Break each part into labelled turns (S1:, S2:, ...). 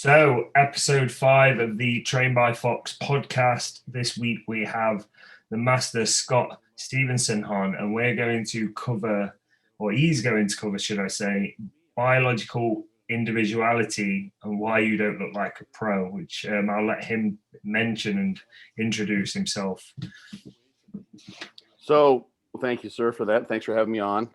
S1: So, episode 5 of the Train by Fox podcast. This week we have the master Scott Stevenson on, and we're going to cover, or he's going to cover, should I say, biological individuality and why you don't look like a pro, which I'll let him mention and introduce himself.
S2: So, thank you, sir, for that. Thanks for having me on.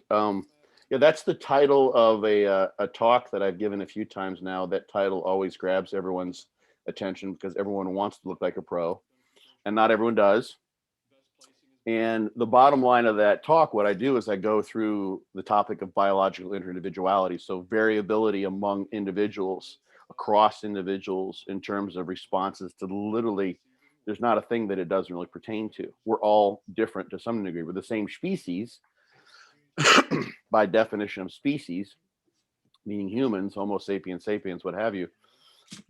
S2: Yeah, that's the title of a talk that I've given a few times now. That title always grabs everyone's attention because everyone wants to look like a pro, and not everyone does. And the bottom line of that talk, what I do is I go through the topic of biological individuality, so variability among individuals, across individuals in terms of responses to literally, there's not a thing that it doesn't really pertain to. We're all different to some degree. We're the same species by definition of species, meaning humans, Homo sapiens sapiens, what have you.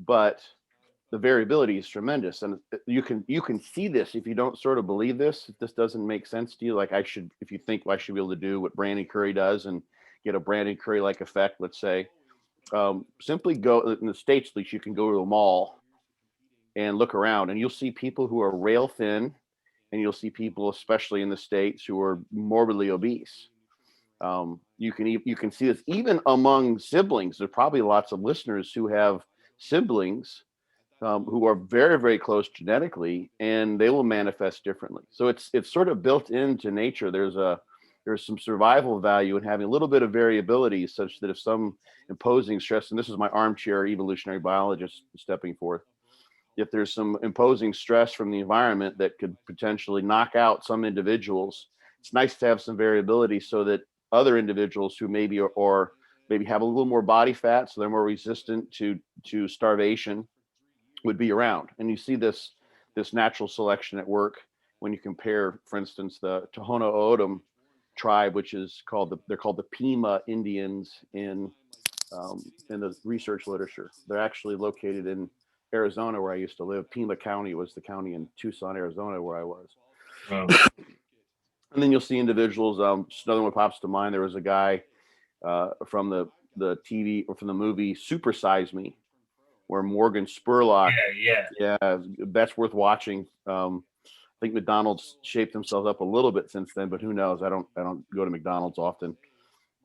S2: But the variability is tremendous, and you can see this if you don't sort of believe this. If this doesn't make sense to you, like if you think, well, I should be able to do what Brandon Curry does and get a Brandon Curry like effect, let's say, simply go in the States. At least you can go to a mall and look around, and you'll see people who are rail thin, and you'll see people, especially in the States, who are morbidly obese. You can see this even among siblings. There's probably lots of listeners who have siblings who are very, very close genetically, and they will manifest differently. So it's sort of built into nature. There's some survival value in having a little bit of variability, such that if some imposing stress, and this is my armchair evolutionary biologist stepping forth, if there's some imposing stress from the environment that could potentially knock out some individuals, it's nice to have some variability so that other individuals who maybe or maybe have a little more body fat, so they're more resistant to starvation, would be around. And you see this natural selection at work when you compare, for instance, the Tohono O'odham tribe, which is they're called the Pima Indians in the research literature. They're actually located in Arizona, where I used to live. Pima County was the county in Tucson, Arizona, where I was.
S1: Oh.
S2: And then you'll see individuals. Another one pops to mind. There was a guy from the TV or from the movie Super Size Me, where Morgan Spurlock. Yeah, that's worth watching. I think McDonald's shaped themselves up a little bit since then, but who knows? I don't go to McDonald's often.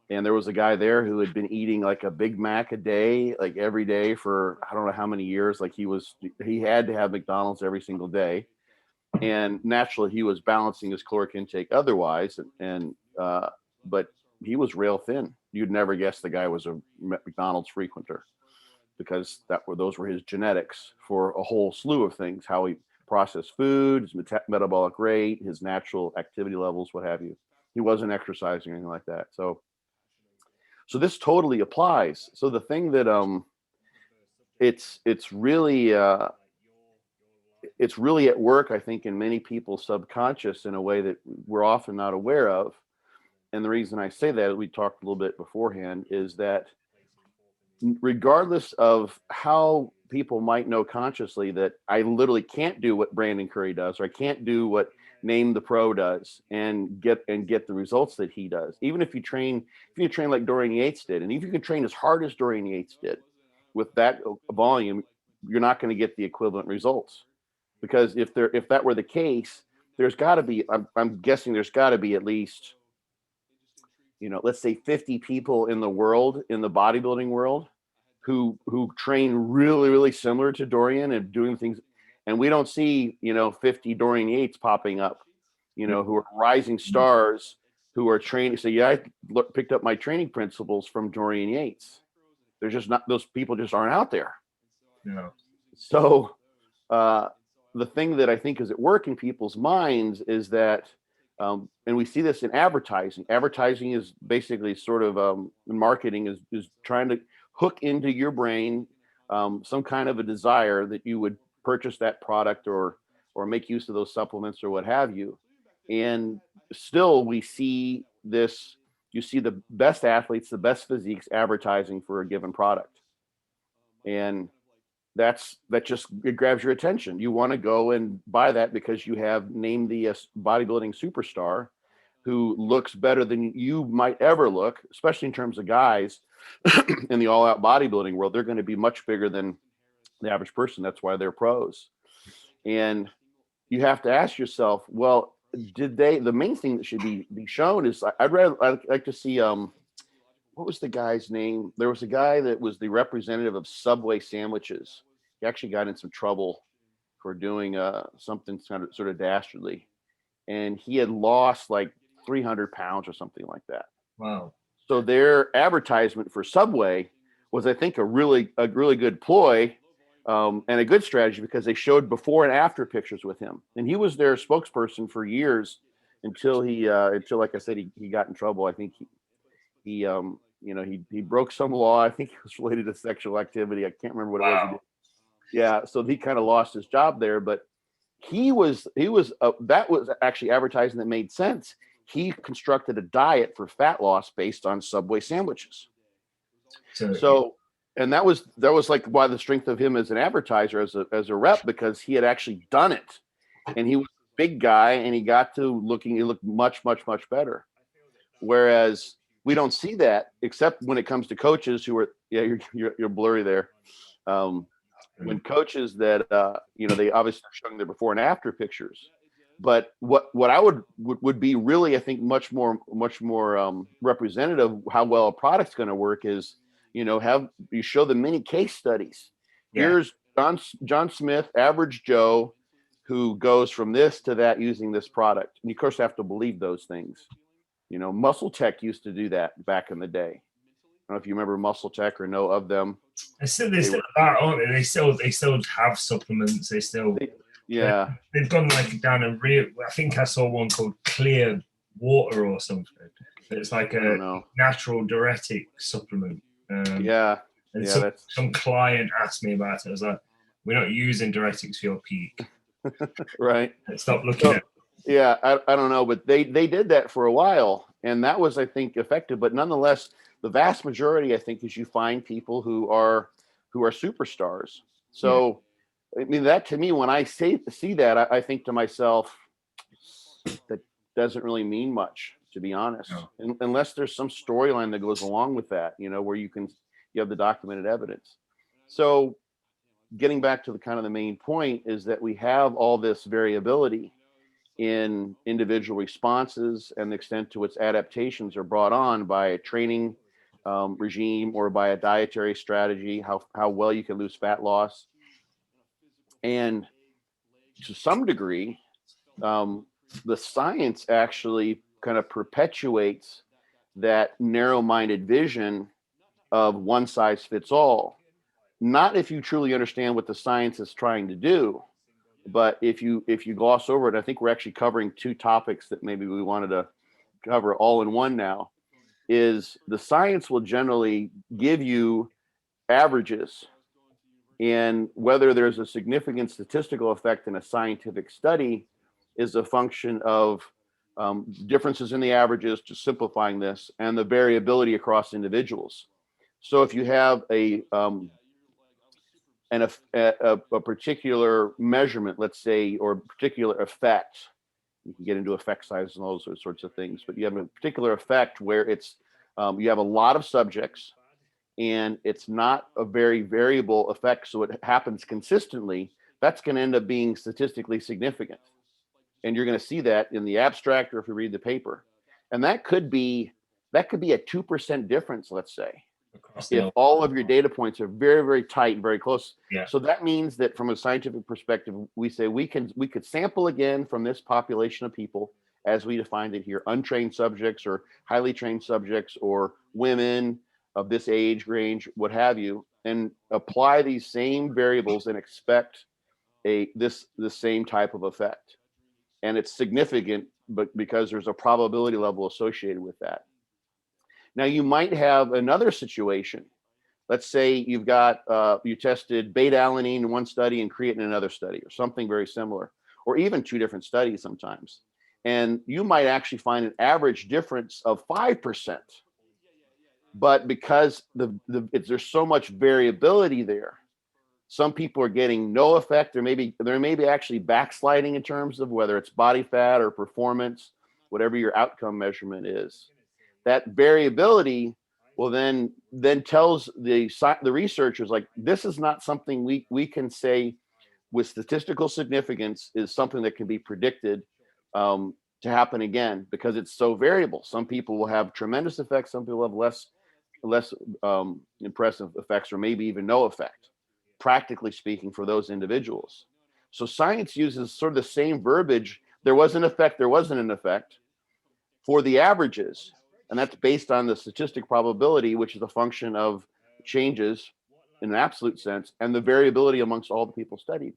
S2: And there was a guy there who had been eating like a Big Mac a day, like every day for I don't know how many years. Like he had to have McDonald's every single day. And naturally, he was balancing his caloric intake otherwise, but he was rail thin. You'd never guess the guy was a McDonald's frequenter, because those were his genetics for a whole slew of things: how he processed food, his metabolic rate, his natural activity levels, what have you. He wasn't exercising or anything like that. So this totally applies. So the thing that it's really at work, I think, in many people's subconscious in a way that we're often not aware of. And the reason I say that, we talked a little bit beforehand, is that regardless of how people might know consciously that I literally can't do what Brandon Curry does, or I can't do what Name the Pro does and get the results that he does. Even if you train like Dorian Yates did, and if you can train as hard as Dorian Yates did with that volume, you're not going to get the equivalent results. Because if that were the case, there's got to be, I'm guessing there's got to be at least, let's say 50 people in the world, in the bodybuilding world, who train really, really similar to Dorian and doing things. And we don't see, 50 Dorian Yates popping up, who are rising stars, who are training. So yeah, I picked up my training principles from Dorian Yates. There's just not, those people just aren't out there.
S1: No.
S2: So, the thing that I think is at work in people's minds is that, and we see this in advertising. Advertising is basically sort of marketing is trying to hook into your brain some kind of a desire that you would purchase that product or make use of those supplements or what have you. And still, we see this. You see the best athletes, the best physiques advertising for a given product, and that just, it grabs your attention. You want to go and buy that because you have named the bodybuilding superstar who looks better than you might ever look, especially in terms of guys in the all-out bodybuilding world. They're going to be much bigger than the average person. That's why they're pros. And you have to ask yourself, well, the main thing that should be shown is I'd like to see, what was the guy's name? There was a guy that was the representative of Subway sandwiches. He actually got in some trouble for doing something sort of dastardly. And he had lost like 300 pounds or something like that.
S1: Wow.
S2: So their advertisement for Subway was, I think, a really good ploy and a good strategy, because they showed before and after pictures with him. And he was their spokesperson for years until like I said, he got in trouble. I think he broke some law. I think it was related to sexual activity. I can't remember what it was. He did. Yeah, so he kind of lost his job there, but that was actually advertising that made sense. He constructed a diet for fat loss based on Subway sandwiches. So and that was like why the strength of him as an advertiser, as a rep, because he had actually done it, and he was a big guy, and he looked much, much, much better. Whereas we don't see that except when it comes to coaches who are, you're blurry there. When coaches that they obviously are showing their before and after pictures, but what I would be really, I think, much more representative of how well a product's going to work is, have you show the many case studies. Yeah. Here's John Smith, average Joe, who goes from this to that using this product. And you, of course, have to believe those things. Muscle Tech used to do that back in the day. I don't know if you remember Muscle Tech or know of them.
S1: They're still about, aren't they? They still have supplements. They've gone like down a real. I think I saw one called Clear Water or something. It's like a natural diuretic supplement. Some client asked me about it. I was like, we're not using diuretics for your peak.
S2: Right.
S1: Stop looking at it.
S2: Yeah, I don't know, but they did that for a while, and that was, I think, effective. But nonetheless, the vast majority, I think, is you find people who are superstars. So, I mean, that to me, when I see that, I think to myself, that doesn't really mean much, to be honest, unless there's some storyline that goes along with that, where you have the documented evidence. So, getting back to the main point is that we have all this variability in individual responses, and the extent to which adaptations are brought on by a training regime or by a dietary strategy, how well you can lose fat loss. And to some degree, the science actually kind of perpetuates that narrow-minded vision of one size fits all. Not if you truly understand what the science is trying to do, but if you gloss over it. I think we're actually covering two topics that maybe we wanted to cover all in one now. Is the science will generally give you averages, and whether there's a significant statistical effect in a scientific study is a function of differences in the averages, just simplifying this, and the variability across individuals. So if you have a particular measurement, let's say, or a particular effect, you can get into effect sizes and all those sorts of things, but you have a particular effect where it's you have a lot of subjects, and it's not a very variable effect, so it happens consistently. That's going to end up being statistically significant, and you're going to see that in the abstract or if you read the paper. And that could be a 2% difference, let's say, if all of your data points are very, very tight and very close. Yeah. So that means that from a scientific perspective, we say we could sample again from this population of people as we defined it here, untrained subjects or highly trained subjects or women of this age range, what have you, and apply these same variables and expect the same type of effect. And it's significant, but because there's a probability level associated with that. Now, you might have another situation. Let's say you've got, you tested beta-alanine in one study and creatine in another study, or something very similar, or even two different studies sometimes. And you might actually find an average difference of 5%. But because there's so much variability there, some people are getting no effect. There may be actually backsliding in terms of whether it's body fat or performance, whatever your outcome measurement is. That variability Well, then tells the researchers, like, this is not something we can say with statistical significance is something that can be predicted to happen again, because it's so variable. Some people will have tremendous effects, some people have less impressive effects, or maybe even no effect, practically speaking, for those individuals. So science uses sort of the same verbiage. There was an effect, there wasn't an effect, for the averages. And that's based on the statistic probability, which is a function of changes in an absolute sense and the variability amongst all the people studied.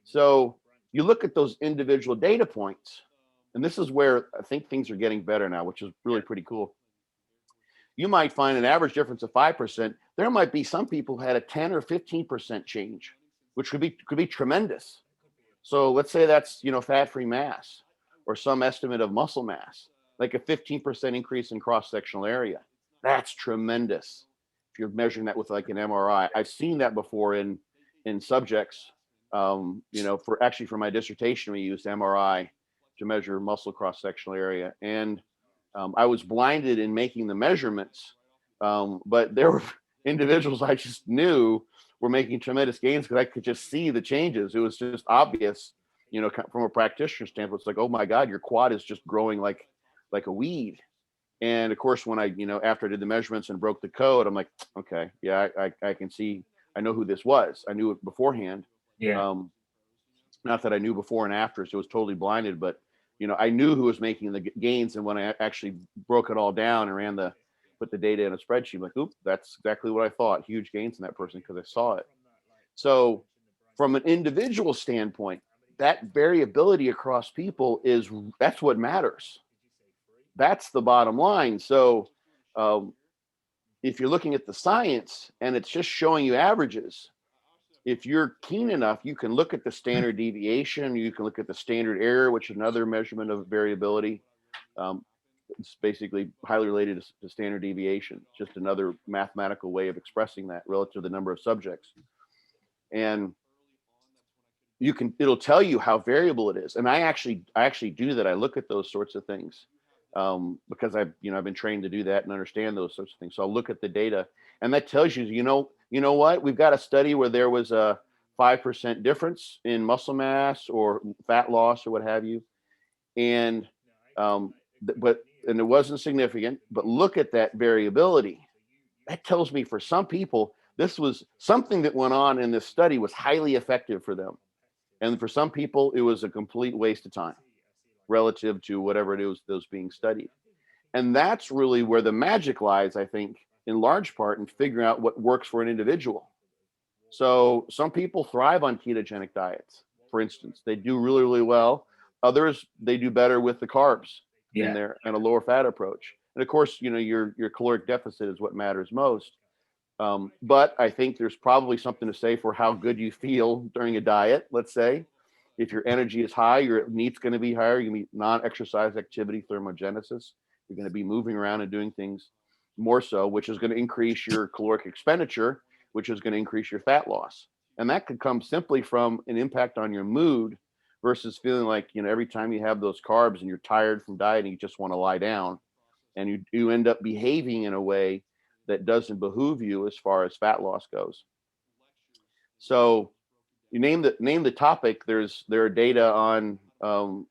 S2: So you look at those individual data points, and this is where I think things are getting better now, which is really pretty cool. You might find an average difference of 5%. There might be some people who had a 10 or 15% change, which could be tremendous. So let's say that's, fat-free mass or some estimate of muscle mass, like a 15% increase in cross-sectional area. That's tremendous. If you're measuring that with like an MRI, I've seen that before in subjects. For my dissertation, we used MRI to measure muscle cross-sectional area, and I was blinded in making the measurements, but there were individuals I just knew were making tremendous gains because I could just see the changes. It was just obvious, from a practitioner standpoint. It's like, oh my God, your quad is just growing like a weed. And of course, when I, after I did the measurements and broke the code, I'm like, okay, yeah, I can see, I know who this was. I knew it beforehand.
S1: Yeah.
S2: Not that I knew before and after, so it was totally blinded, but I knew who was making the gains. And when I actually broke it all down and put the data in a spreadsheet, I'm like, oop, that's exactly what I thought. Huge gains in that person because I saw it. So from an individual standpoint, that variability across people that's what matters. That's the bottom line. So if you're looking at the science and it's just showing you averages, if you're keen enough, you can look at the standard deviation, you can look at the standard error, which is another measurement of variability. It's basically highly related to standard deviation, just another mathematical way of expressing that relative to the number of subjects. And it'll tell you how variable it is. And I actually do that. I look at those sorts of things because I've been trained to do that and understand those sorts of things. So I'll look at the data, and that tells you, you know what, we've got a study where there was a 5% difference in muscle mass or fat loss or what have you. And, and it wasn't significant, but look at that variability. That tells me for some people, this was something that went on in this study was highly effective for them. And for some people, it was a complete waste of time relative to whatever it is that was being studied. And that's really where the magic lies, I think, in large part, in figuring out what works for an individual. So some people thrive on ketogenic diets, for instance. They do really, really well. Others, they do better with the carbs in there and a lower fat approach. And of course, your caloric deficit is what matters most. But I think there's probably something to say for how good you feel during a diet. Let's say if your energy is high, your NEAT's going to be higher. You're going to be non-exercise activity thermogenesis. You're going to be moving around and doing things more so, which is going to increase your caloric expenditure, which is going to increase your fat loss. And that could come simply from an impact on your mood versus feeling like, every time you have those carbs and you're tired from dieting, you just want to lie down, and you end up behaving in a way that doesn't behoove you as far as fat loss goes. So you name the topic. There are data on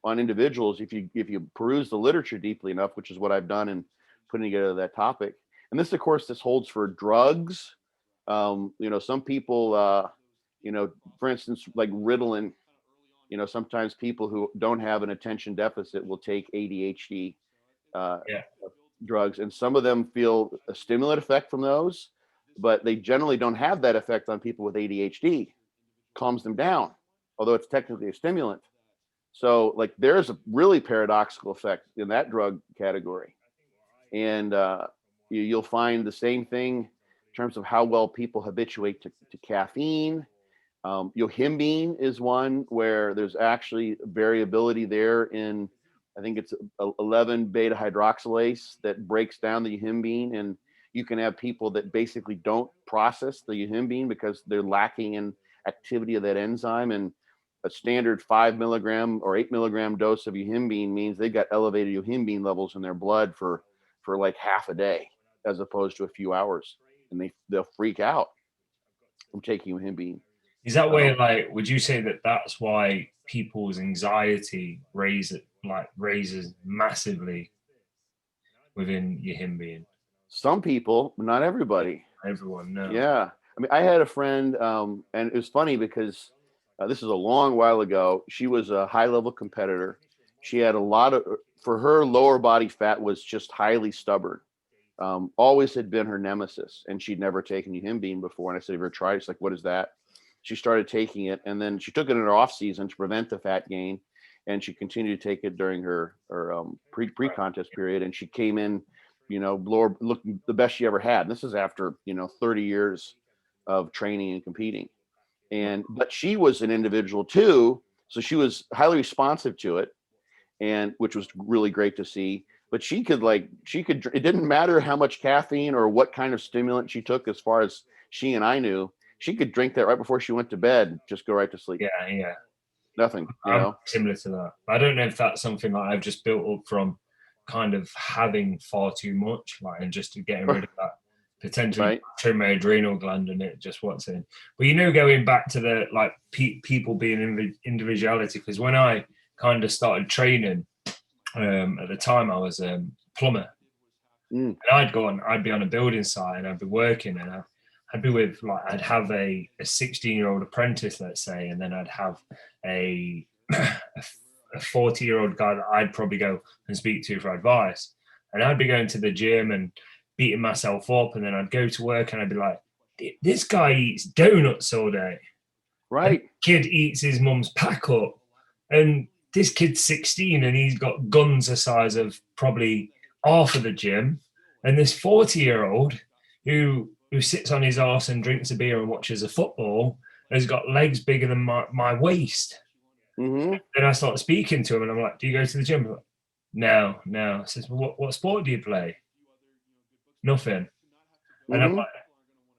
S2: individuals. If you peruse the literature deeply enough, which is what I've done in putting together that topic. And this, of course, this holds for drugs. Some people, for instance, like Ritalin. Sometimes people who don't have an attention deficit will take ADHD drugs, and some of them feel a stimulant effect from those, but they generally don't have that effect on people with ADHD. Calms them down, although it's technically a stimulant. So like there's a really paradoxical effect in that drug category. And you'll find the same thing in terms of how well people habituate to caffeine. Yohimbine is one where there's actually variability there in, I think it's 11 beta hydroxylase that breaks down the yohimbine, and you can have people that basically don't process the yohimbine because they're lacking in activity of that enzyme. And a standard 5 milligram or 8 milligram dose of yohimbine means they've got elevated yohimbine levels in their blood for like half a day. as opposed to a few hours, and they'll freak out from taking a Himbine.
S1: Is that where, like, would you say that that's why people's anxiety raises massively within your Himbine?
S2: Some people, but not everybody.
S1: Everyone knows.
S2: Yeah. I mean, I had a friend, and it was funny because this is a long while ago. She was a high-level competitor. She had for her, lower body fat was just highly stubborn. Always had been her nemesis, and she'd never taken Himbine before. And I said, have you ever tried? She's like, what is that? She started taking it, and then she took it in her off season to prevent the fat gain, and she continued to take it during her pre-contest period. And she came in, looking the best she ever had. And this is after 30 years of training and competing. But she was an individual too, so she was highly responsive to it, and which was really great to see. But she could it didn't matter how much caffeine or what kind of stimulant she took, as far as she and I knew, she could drink that right before she went to bed, just go right to sleep.
S1: Yeah.
S2: Nothing,
S1: I'm similar to that. I don't know if that's something that I've just built up from kind of having far too much, like, and just getting rid of that, potentially trim my adrenal gland and it just what's in. But going back to the people being individuality, because when I kind of started training, at the time I was a plumber, and I'd be on a building site and I'd be working, and I'd be with, I'd have a 16-year-old apprentice, let's say, and then I'd have a 40-year-old guy that I'd probably go and speak to for advice. And I'd be going to the gym and beating myself up, and then I'd go to work and I'd be like, this guy eats donuts all day.
S2: Right.
S1: And kid eats his mum's pack up. And this kid's 16 and he's got guns the size of probably half of the gym. And this 40-year-old who sits on his arse and drinks a beer and watches a football has got legs bigger than my waist.
S2: Mm-hmm.
S1: Then I start speaking to him and I'm like, do you go to the gym? Like, no. I says, well, what sport do you play? Nothing. And I'm like,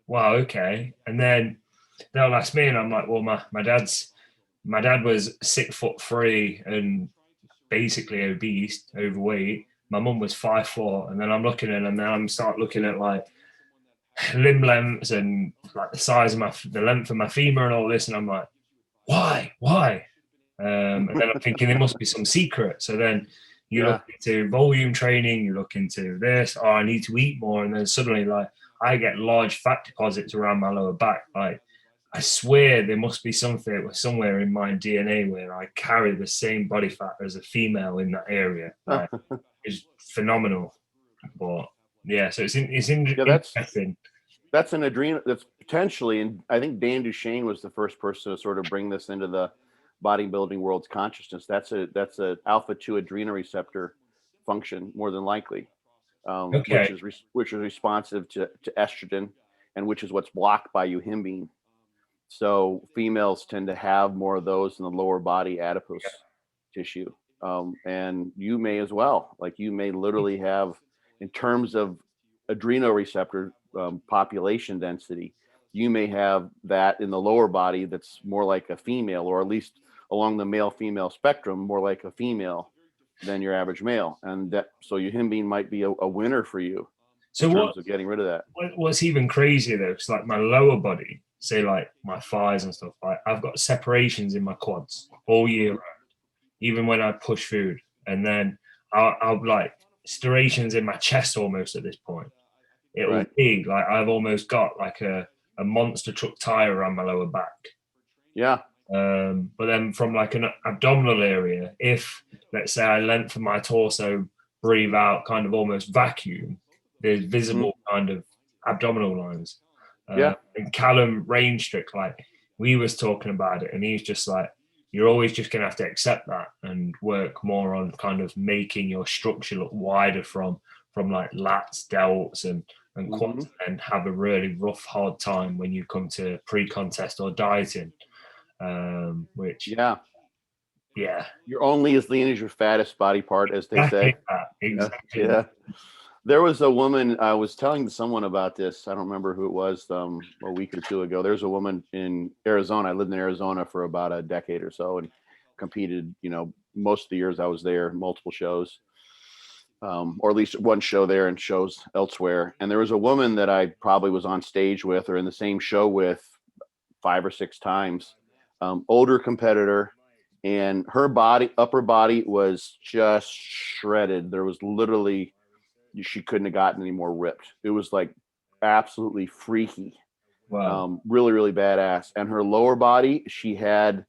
S1: wow, okay. And then they'll ask me and I'm like, well, my dad was 6'3" and basically obese, overweight. My mum was 5'4", and then I'm looking at, and then I'm start looking at like limb lengths and like the size of the length of my femur and all this, and I'm like, why? And then I'm thinking there must be some secret. So then you look into volume training, you look into this. Oh, I need to eat more, and then suddenly like I get large fat deposits around my lower back. Like I swear there must be something somewhere in my DNA where I carry the same body fat as a female in that area. Like, it's phenomenal. But yeah, so it's interesting.
S2: That's an adrenal. That's potentially, and I think Dan Duchesne was the first person to sort of bring this into the bodybuilding world's consciousness. That's a alpha 2 adrenal receptor function, more than likely, which is responsive to estrogen, and which is what's blocked by Himbine. So females tend to have more of those in the lower body adipose tissue, and you may as well. Like you may literally have, in terms of adrenal receptor population density, you may have that in the lower body that's more like a female, or at least along the male-female spectrum, more like a female than your average male. And so your Himbine might be a winner for you in terms of getting rid of that.
S1: What's even crazier though, it's like my lower body, say like my thighs and stuff, like I've got separations in my quads all year round, even when I push food. And then I'll like striations in my chest almost at this point. It will be like I've almost got like a monster truck tire around my lower back.
S2: Yeah.
S1: But then from like an abdominal area, if let's say I lengthen my torso, breathe out, kind of almost vacuum, there's visible kind of abdominal lines. And Callum Rainstrick, like we was talking about it, and he's just like, you're always just gonna have to accept that and work more on kind of making your structure look wider from like lats, delts, and quads, and have a really rough, hard time when you come to pre-contest or dieting. Which you're only as lean as your fattest body part, as they say. Exactly.
S2: Yeah. There was a woman, I was telling someone about this, I don't remember who it was, a week or two ago. There's a woman in Arizona. I lived in Arizona for about a decade or so and competed, most of the years I was there, multiple shows. or at least one show there and shows elsewhere. And there was a woman that I probably was on stage with or in the same show with 5 or 6 times, older competitor, and her upper body was just shredded. There was literally, she couldn't have gotten any more ripped. It was like absolutely freaky.
S1: Wow.
S2: Really, really badass. And her lower body, she had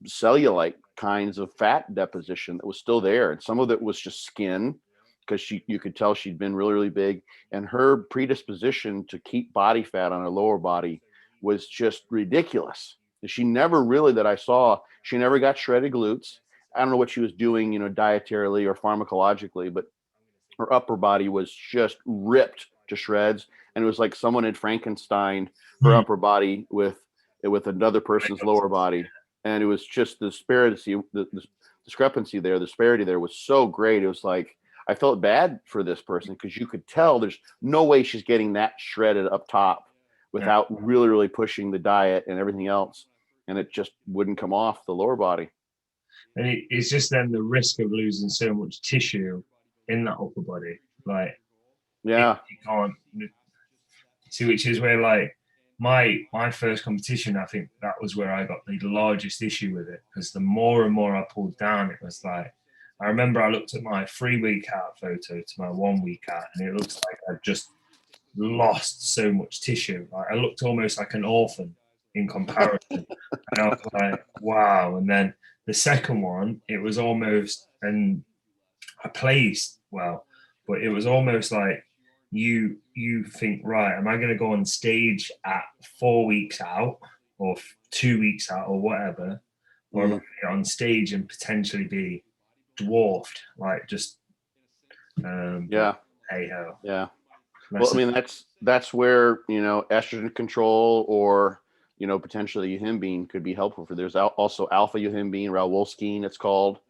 S2: cellulite kinds of fat deposition that was still there. And some of it was just skin because you could tell she'd been really, really big. And her predisposition to keep body fat on her lower body was just ridiculous. She never really, that I saw, she never got shredded glutes. I don't know what she was doing, dietarily or pharmacologically, but her upper body was just ripped to shreds. And it was like someone had Frankenstein her upper body with another person's lower body. And it was just the discrepancy there, the disparity there was so great. It was like, I felt bad for this person because you could tell there's no way she's getting that shredded up top without really, really pushing the diet and everything else. And it just wouldn't come off the lower body.
S1: And it's just then the risk of losing so much tissue in that upper body. Like,
S2: yeah,
S1: you can't see, which is where like my first competition, I think that was where I got the largest issue with it, because the more and more I pulled down, it was like, I remember I looked at my 3-week out photo to my 1-week out, and it looks like I've just lost so much tissue. Like, I looked almost like an orphan in comparison. And I was like, wow. And then the second one, it was almost, and I placed well, but it was almost like you think, right, am I going to go on stage at 4 weeks out or 2 weeks out or whatever, or am I going to get on stage and potentially be dwarfed, like just hey ho.
S2: Yeah. Well, I mean, that's where, estrogen control or, potentially yohimbine could be helpful for. There's also alpha yohimbine, rauwolscine, it's called,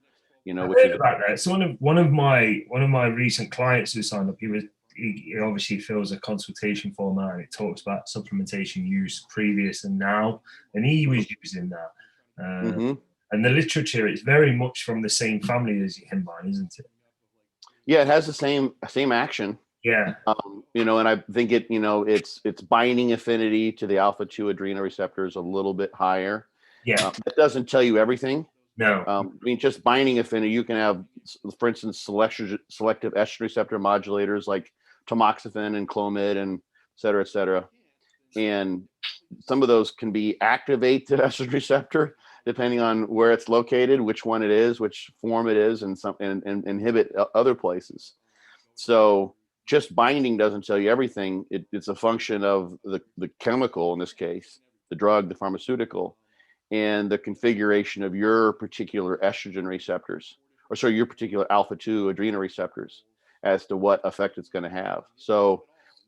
S1: which is about that. So one of my recent clients who signed up, he obviously fills a consultation form out, and it talks about supplementation use previous and now, and he was using that. And the literature is very much from the same family as yohimbine, isn't it?
S2: Yeah, it has the same action.
S1: Yeah.
S2: And I think its binding affinity to the alpha-2 adrenoreceptor is a little bit higher.
S1: Yeah.
S2: That doesn't tell you everything.
S1: No.
S2: I mean, just binding affinity, you can have, for instance, selective estrogen receptor modulators like tamoxifen and Clomid and et cetera. And some of those can be activate the estrogen receptor, depending on where it's located, which one it is, which form it is, and inhibit other places. So just binding doesn't tell you everything. It's a function of the chemical, in this case, the drug, the pharmaceutical, and the configuration of your particular estrogen receptors, or your particular alpha-2 adrenoreceptors, as to what effect it's going to have. So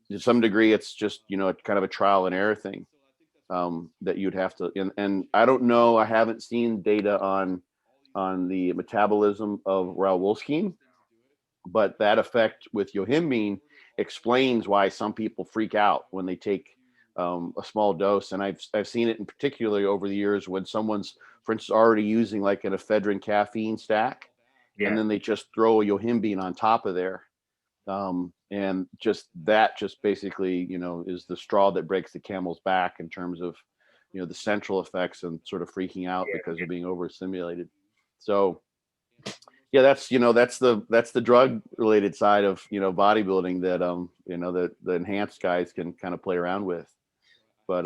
S2: to some degree, it's just, kind of a trial and error thing that you'd have to, and I don't know, I haven't seen data on the metabolism of rauwolscine, but that effect with yohimbine explains why some people freak out when they take a small dose. And I've seen it in particularly over the years when someone's, for instance, already using like an ephedrine caffeine stack, and then they just throw a yohimbine on top of there. And just basically, is the straw that breaks the camel's back in terms of, the central effects and sort of freaking out because of being overstimulated. So yeah, that's the drug related side of, bodybuilding that, the enhanced guys can kind of play around with. But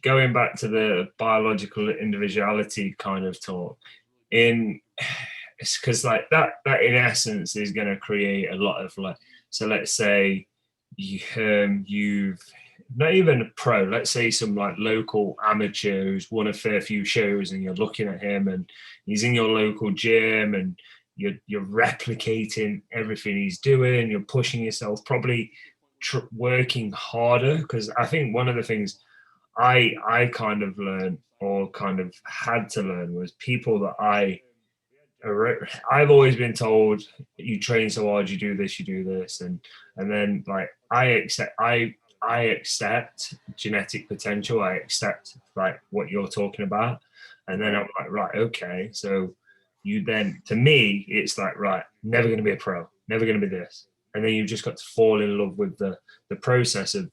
S1: going back to the biological individuality kind of talk, it's because like that in essence is going to create a lot of like, so let's say you've not even a pro, let's say some like local amateur who's won a fair few shows, and you're looking at him and he's in your local gym, and you're replicating everything he's doing, you're pushing yourself, probably working harder. Because I think one of the things I kind of learned, or kind of had to learn, was people that I've always been told, you train so hard, you do this, and then like I accept genetic potential, I accept like what you're talking about, and then I'm like, right, okay, so you then, to me, it's like, right, never going to be a pro, never going to be this. And then you've just got to fall in love with the process of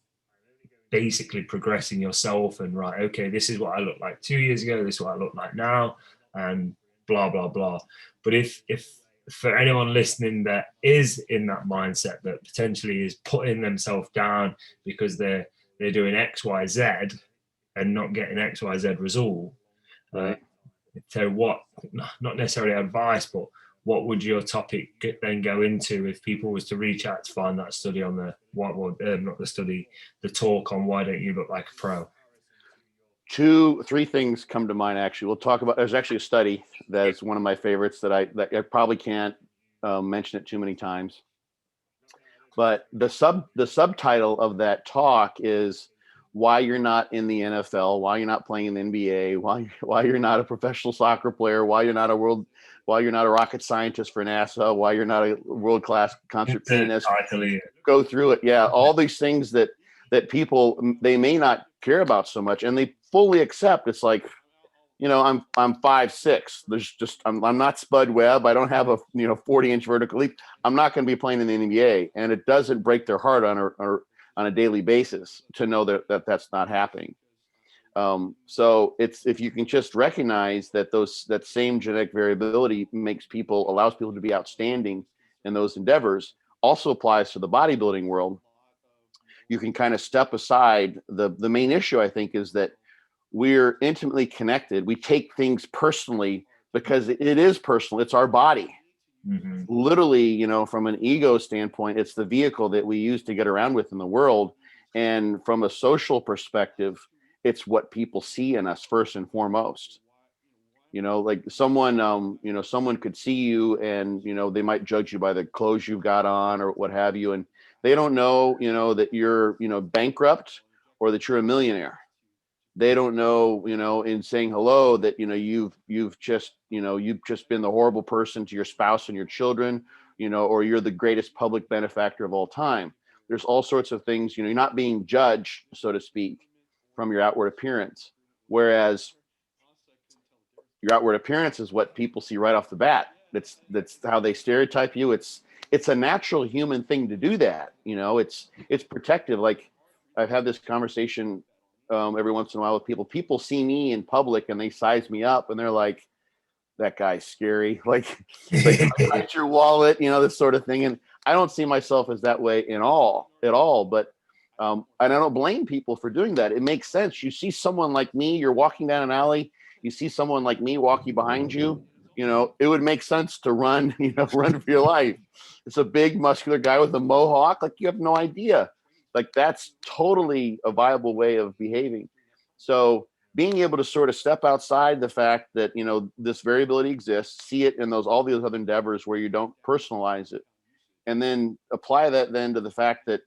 S1: basically progressing yourself and, right, okay, this is what I looked like 2 years ago, this is what I look like now, and blah, blah, blah. But if for anyone listening that is in that mindset that potentially is putting themselves down because they're doing X, Y, Z and not getting X, Y, Z result,
S2: Right.
S1: so what, not necessarily advice, but what would your topic then go into if people was to reach out to find that study on the not the study, the talk on why don't you look like a pro?
S2: 3 things come to mind. Actually, we'll talk about. There's actually a study that is one of my favorites that I probably can't mention it too many times. But the subtitle of that talk is why you're not in the NFL, why you're not playing in the NBA, why you're not a professional soccer player, why you're not a rocket scientist for NASA, why you're not a world-class concert pianist. Go through it. Yeah. All these things that people, they may not care about so much, and they fully accept. It's like, I'm 5'6". There's just, I'm not Spud Webb. I don't have a 40-inch vertical leap. I'm not going to be playing in the NBA, and it doesn't break their heart on a daily basis to know that that's not happening. So it's, if you can just recognize that that same genetic variability allows people to be outstanding in those endeavors, also applies to the bodybuilding world. You can kind of step aside. The main issue, I think, is that we're intimately connected. We take things personally because it is personal. It's our body. Mm-hmm. Literally, from an ego standpoint, it's the vehicle that we use to get around with in the world. And from a social perspective, it's what people see in us first and foremost. Like someone could see you and, they might judge you by the clothes you've got on or what have you. And they don't know, that you're, bankrupt or that you're a millionaire. They don't know, in saying hello that, you've just been the horrible person to your spouse and your children, or you're the greatest public benefactor of all time. There's all sorts of things, you're not being judged, so to speak, from your outward appearance. Whereas your outward appearance is what people see right off the bat. That's how they stereotype you. It's a natural human thing to do that. It's protective. Like, I've had this conversation every once in a while with people. People see me in public and they size me up and they're like, that guy's scary. Like hide your wallet, this sort of thing. And I don't see myself as that way at all. But and I don't blame people for doing that. It makes sense. You see someone like me, you're walking down an alley, you see someone like me walking behind you, it would make sense to run, run for your life. It's a big muscular guy with a mohawk. Like, you have no idea. Like, that's totally a viable way of behaving. So being able to sort of step outside the fact that, this variability exists, see it in all these other endeavors where you don't personalize it, and then apply that then to the fact that,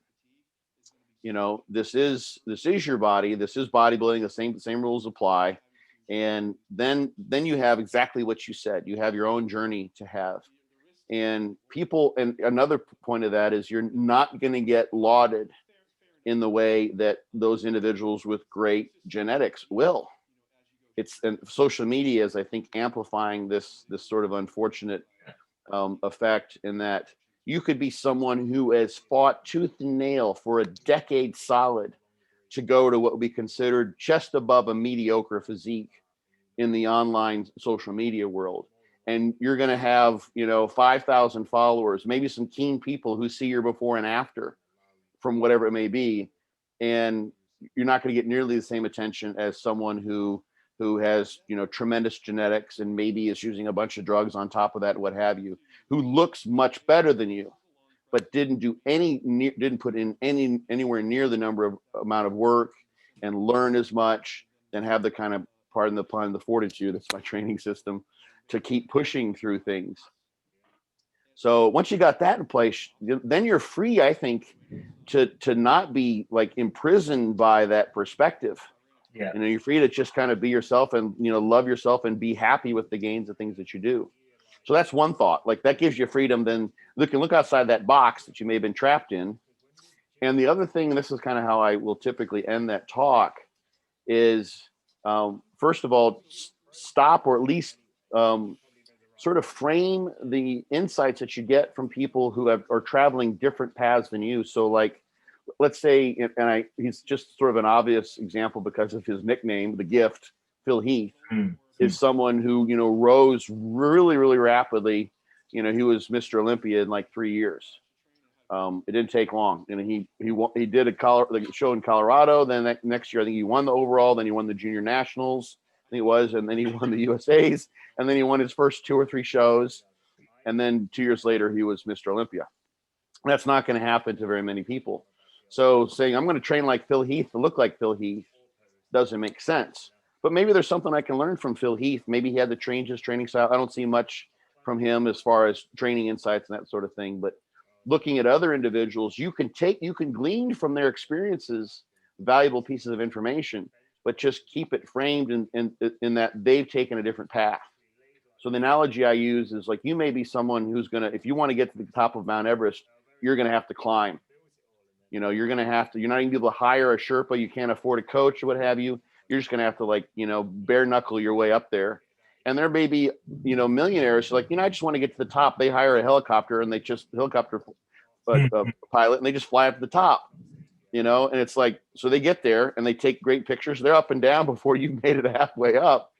S2: this is your body, this is bodybuilding, the same rules apply. And then you have exactly what you said. You have your own journey to have. And people, and another point of that is, you're not going to get lauded in the way that those individuals with great genetics will. And social media is, I think, amplifying this sort of unfortunate effect, in that you could be someone who has fought tooth and nail for a decade solid to go to what would be considered just above a mediocre physique in the online social media world. And you're going to have, 5,000 followers, maybe some keen people who see your before and after from whatever it may be. And you're not going to get nearly the same attention as someone who has, tremendous genetics and maybe is using a bunch of drugs on top of that, what have you, who looks much better than you, but didn't put in anywhere near the amount of work and learn as much, and have the kind of, pardon the pun, the fortitude, that's my training system, to keep pushing through things. So once you got that in place, then you're free, I think, to not be like imprisoned by that perspective.
S1: Yeah.
S2: You're free to just kind of be yourself and, love yourself and be happy with the gains of things that you do. So that's one thought. Like, that gives you freedom. Then look outside that box that you may have been trapped in. And the other thing, and this is kind of how I will typically end that talk, is first of all, stop, or at least sort of frame the insights that you get from people who are traveling different paths than you. So like, let's say, he's just sort of an obvious example because of his nickname, the Gift, Phil Heath, is someone who, rose really, really rapidly. He was Mr. Olympia in like 3 years. It didn't take long. He did a show in Colorado. Then next year, I think he won the overall. Then he won the junior nationals. I think it was, and then he won the USA's, and then he won his first 2 or 3 shows. And then 2 years later, he was Mr. Olympia. That's not going to happen to very many people. So saying, I'm going to train like Phil Heath to look like Phil Heath doesn't make sense. But maybe there's something I can learn from Phil Heath. Maybe he had to change his training style. I don't see much from him as far as training insights and that sort of thing. But looking at other individuals, you can glean from their experiences valuable pieces of information, but just keep it framed in that they've taken a different path. So the analogy I use is like, you may be someone who's if you want to get to the top of Mount Everest, you're going to have to climb. You're not even going to be able to hire a Sherpa. You can't afford a coach or what have you. You're just going to have to bare knuckle your way up there. And there may be, millionaires like, I just want to get to the top. They hire a helicopter and helicopter pilot, and they just fly up to the top, and it's like, so they get there and they take great pictures. They're up and down before you made it halfway up.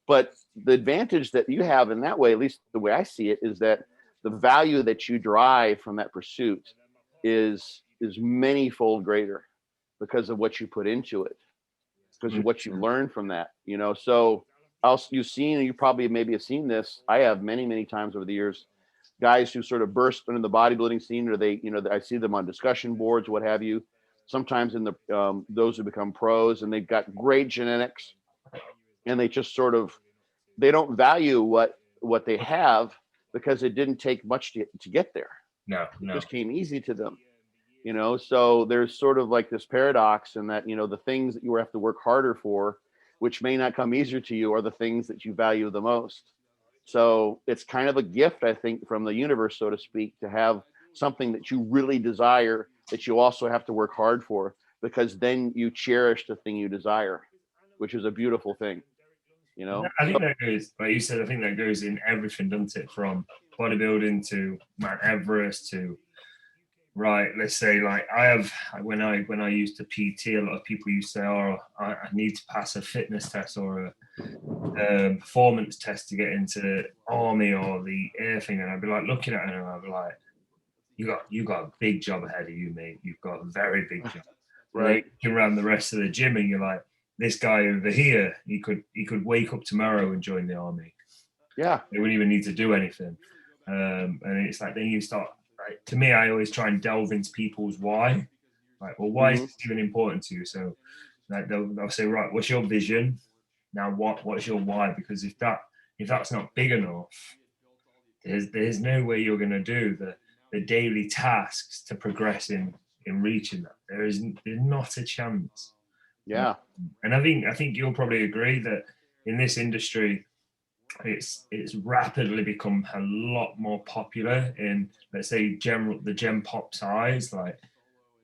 S2: But the advantage that you have in that way, at least the way I see it, is that the value that you derive from that pursuit is many-fold greater because of what you put into it, because of what you learn from that, So you probably maybe have seen this. I have many, many times over the years, guys who sort of burst into the bodybuilding scene, or they, I see them on discussion boards, what have you. Sometimes in the those who become pros, and they've got great genetics, and they just they don't value what they have because it didn't take much to get there.
S1: No.
S2: It just came easy to them. So there's sort of like this paradox in that, the things that you have to work harder for, which may not come easier to you, are the things that you value the most. So it's kind of a gift, I think, from the universe, so to speak, to have something that you really desire that you also have to work hard for, because then you cherish the thing you desire, which is a beautiful thing.
S1: I think that goes, like you said, I think that goes in everything, doesn't it? From bodybuilding to Mount Everest to, right, let's say, like when I used to PT, a lot of people used to say, oh, I need to pass a fitness test or a performance test to get into the army or the air thing. And I'd be like looking at it and I'd be like, you got a big job ahead of you, mate. You've got a very big job.
S2: Right.
S1: Looking around the rest of the gym and you're like, this guy over here, he could wake up tomorrow and join the army.
S2: Yeah.
S1: They wouldn't even need to do anything. And it's like, then you start, like, to me, I always try and delve into people's why. Like, well, why is this even important to you? So like they'll say, right, what's your vision? Now what's your why? Because if that's not big enough, there's no way you're going to do the daily tasks to progress in reaching that. There's not a chance.
S2: Yeah.
S1: And I think you'll probably agree that in this industry, it's rapidly become a lot more popular in, let's say, the Gen Pop size, like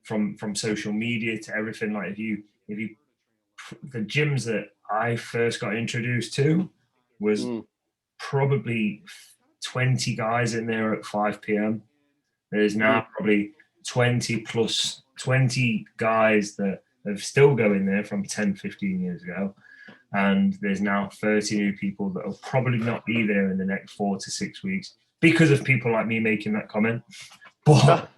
S1: from social media to everything. Like if you the gyms that I first got introduced to was probably 20 guys in there at 5 p.m. There's now probably 20 guys that are still going there from 10, 15 years ago. And there's now 30 new people that will probably not be there in the next 4 to 6 weeks because of people like me making that comment. But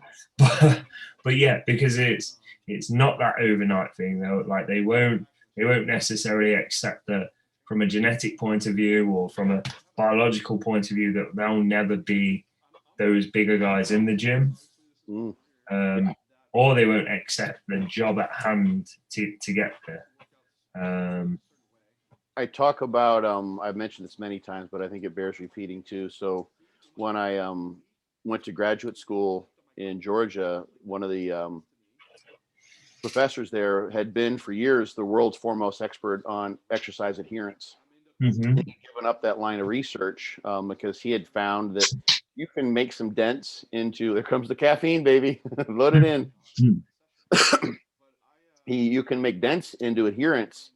S1: yeah, because it's not that overnight thing though. Like they won't necessarily accept that from a genetic point of view or from a biological point of view that they'll never be those bigger guys in the gym. Or they won't accept the job at hand to get there.
S2: I talk about, I've mentioned this many times, but I think it bears repeating too. So when I went to graduate school in Georgia, one of the professors there had been for years the world's foremost expert on exercise adherence.
S1: Mm-hmm.
S2: He'd given up that line of research because he had found that you can make some dents into, there comes the caffeine, baby, load it in. You can make dents into adherence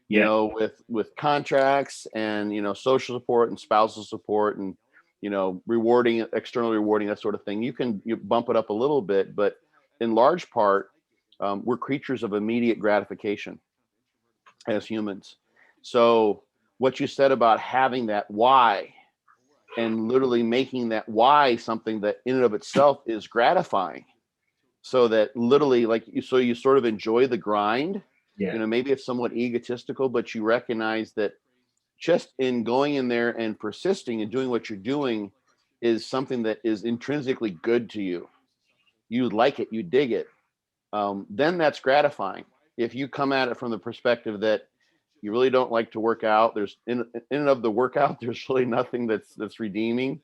S2: you
S1: Yeah.
S2: know, with contracts and, you know, social support and spousal support and, you know, rewarding, external rewarding, that sort of thing. You bump it up a little bit, but in large part, we're creatures of immediate gratification as humans. So what you said about having that why and literally making that why something that in and of itself is gratifying, so that literally like you, so you sort of enjoy the grind.
S1: Yeah.
S2: You know, maybe it's somewhat egotistical, but you recognize that just in going in there and persisting and doing what you're doing is something that is intrinsically good to you. You like it, you dig it. Then that's gratifying. If you come at it from the perspective that you really don't like to work out, there's in and of the workout, there's really nothing that's redeeming.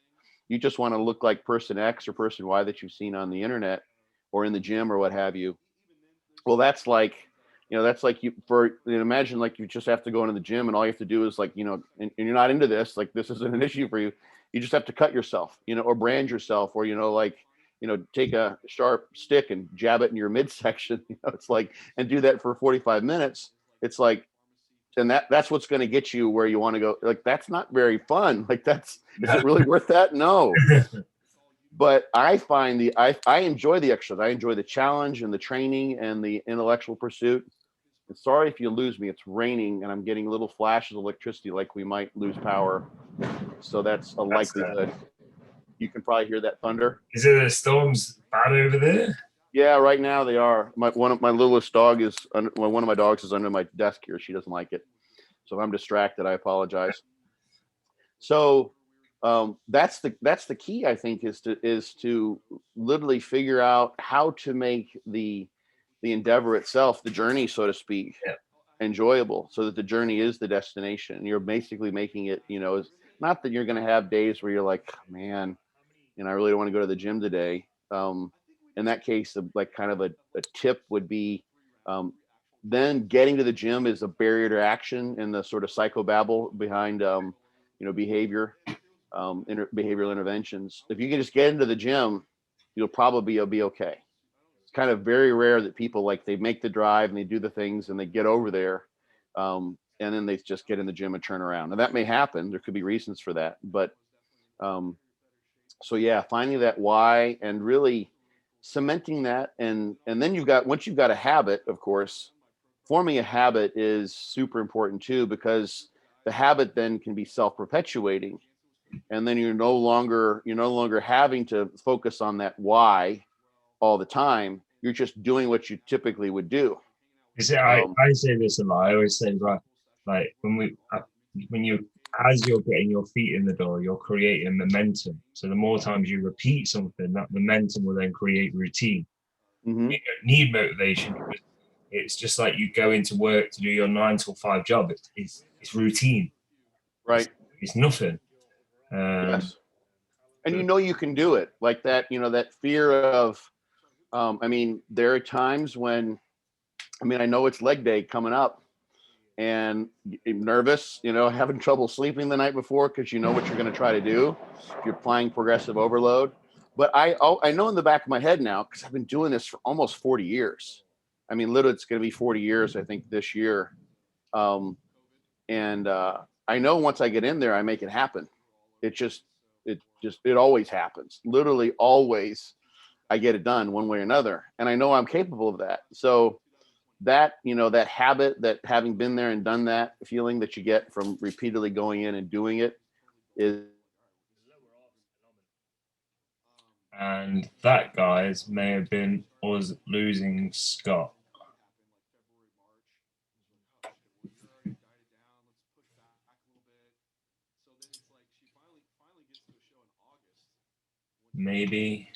S2: You just want to look like person X or person Y that you've seen on the internet or in the gym or what have you. Well, that's like, you know, that's like imagine like you just have to go into the gym and all you have to do is like, you know, and you're not into this, like this isn't an issue for you. You just have to cut yourself, you know, or brand yourself, or, you know, like, you know, take a sharp stick and jab it in your midsection. You know, it's like, and do that for 45 minutes. It's like, and that's what's going to get you where you want to go. Like, that's not very fun. Like, is it really worth that? No. But I find I enjoy the exercise. I enjoy the challenge and the training and the intellectual pursuit. And sorry if you lose me. It's raining and I'm getting little flashes of electricity, like we might lose power. So that's a likelihood. You can probably hear that thunder.
S1: Is it the storms bad over there?
S2: Yeah, right now they are. One of my littlest dog is under, well, one of my dogs is under my desk here. She doesn't like it. So if I'm distracted, I apologize. So that's the key, I think, is to literally figure out how to make the endeavor itself, the journey, so to speak, enjoyable, so that the journey is the destination. You're basically making it, you know, is not that you're going to have days where you're like, man, you know, I really don't want to go to the gym today. In that case, like kind of a tip would be, then getting to the gym is a barrier to action in the sort of psychobabble behind, you know, behavioral interventions. If you can just get into the gym, you'll probably be okay. It's kind of very rare that people, like, they make the drive and they do the things and they get over there, and then they just get in the gym and turn around. And that may happen. There could be reasons for that, but so yeah, finding that why and really cementing that, and then once you've got a habit, of course, forming a habit is super important too, because the habit then can be self-perpetuating, and then you're no longer having to focus on that why all the time. You're just doing what you typically would do.
S1: I say this a lot. I always say, right, like when you, as you're getting your feet in the door, you're creating momentum. So the more times you repeat something, that momentum will then create routine.
S2: Mm-hmm.
S1: You don't need motivation. It's just like you go into work to do your 9 to 5 job. It's routine.
S2: Right.
S1: It's nothing.
S2: Yes. And you know you can do it, like that. You know, that fear of. I mean, there are times when, I mean, I know it's leg day coming up, and you're nervous, you know, having trouble sleeping the night before because you know what you're going to try to do. You're applying progressive overload. But I know in the back of my head now, because I've been doing this for almost 40 years. I mean, literally, it's going to be 40 years, I think, this year. And I know once I get in there, I make it happen. It always happens. Literally, always. I get it done one way or another. And I know I'm capable of that. So that, you know, that habit, that having been there and done that feeling that you get from repeatedly going in and doing it is.
S1: And that, guys, may have been us losing Scott. Maybe.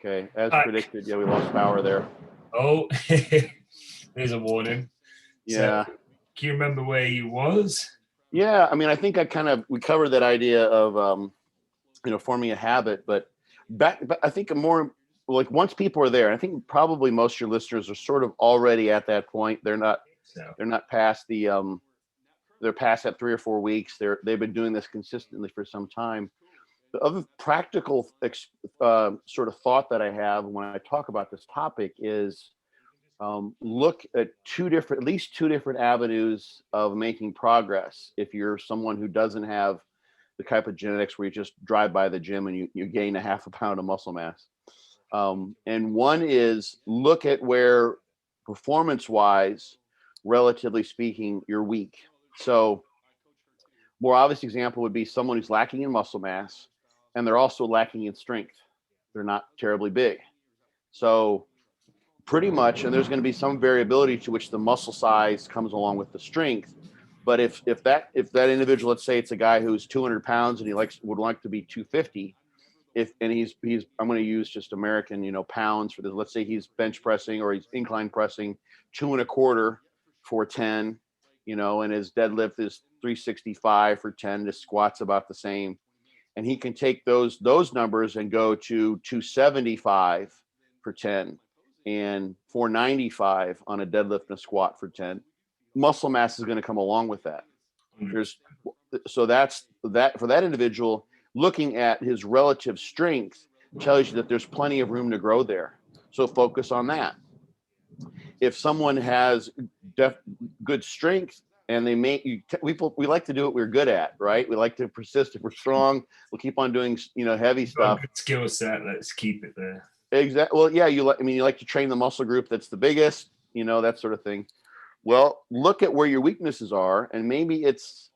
S2: Okay, as predicted, yeah, we lost power there.
S1: Oh, there's a warning.
S2: Yeah.
S1: So, can you remember where you was?
S2: Yeah, I mean, I think we covered that idea of, you know, forming a habit, but I think like once people are there, I think probably most of your listeners are sort of already at that point. They're not past they're past that 3 or 4 weeks. They've been doing this consistently for some time. The other practical sort of thought that I have when I talk about this topic is look at at least two different avenues of making progress. If you're someone who doesn't have the type of genetics where you just drive by the gym and you gain a half a pound of muscle mass. And one is look at where performance-wise, relatively speaking, you're weak. So more obvious example would be someone who's lacking in muscle mass and they're also lacking in strength. They're not terribly big. So pretty much, and there's going to be some variability to which the muscle size comes along with the strength. But if that individual, let's say it's a guy who's 200 pounds and he would like to be 250, he's I'm going to use just American, pounds for this. Let's say he's bench pressing or he's incline pressing 2.25 for 10, and his deadlift is 365 for 10. His squat's about the same, and he can take those numbers and go to 275 for 10 and 495 on a deadlift and a squat for 10. Muscle mass is going to come along with that. That's that for that individual. Looking at his relative strength tells you that there's plenty of room to grow there. So focus on that. If someone has good strength and we like to do what we're good at, right? We like to persist. If we're strong, we'll keep on doing, heavy stuff.
S1: Good skill set. Let's keep it there.
S2: Exactly. Well, yeah, you like to train the muscle group that's the biggest, that sort of thing. Well, look at where your weaknesses are, and maybe it's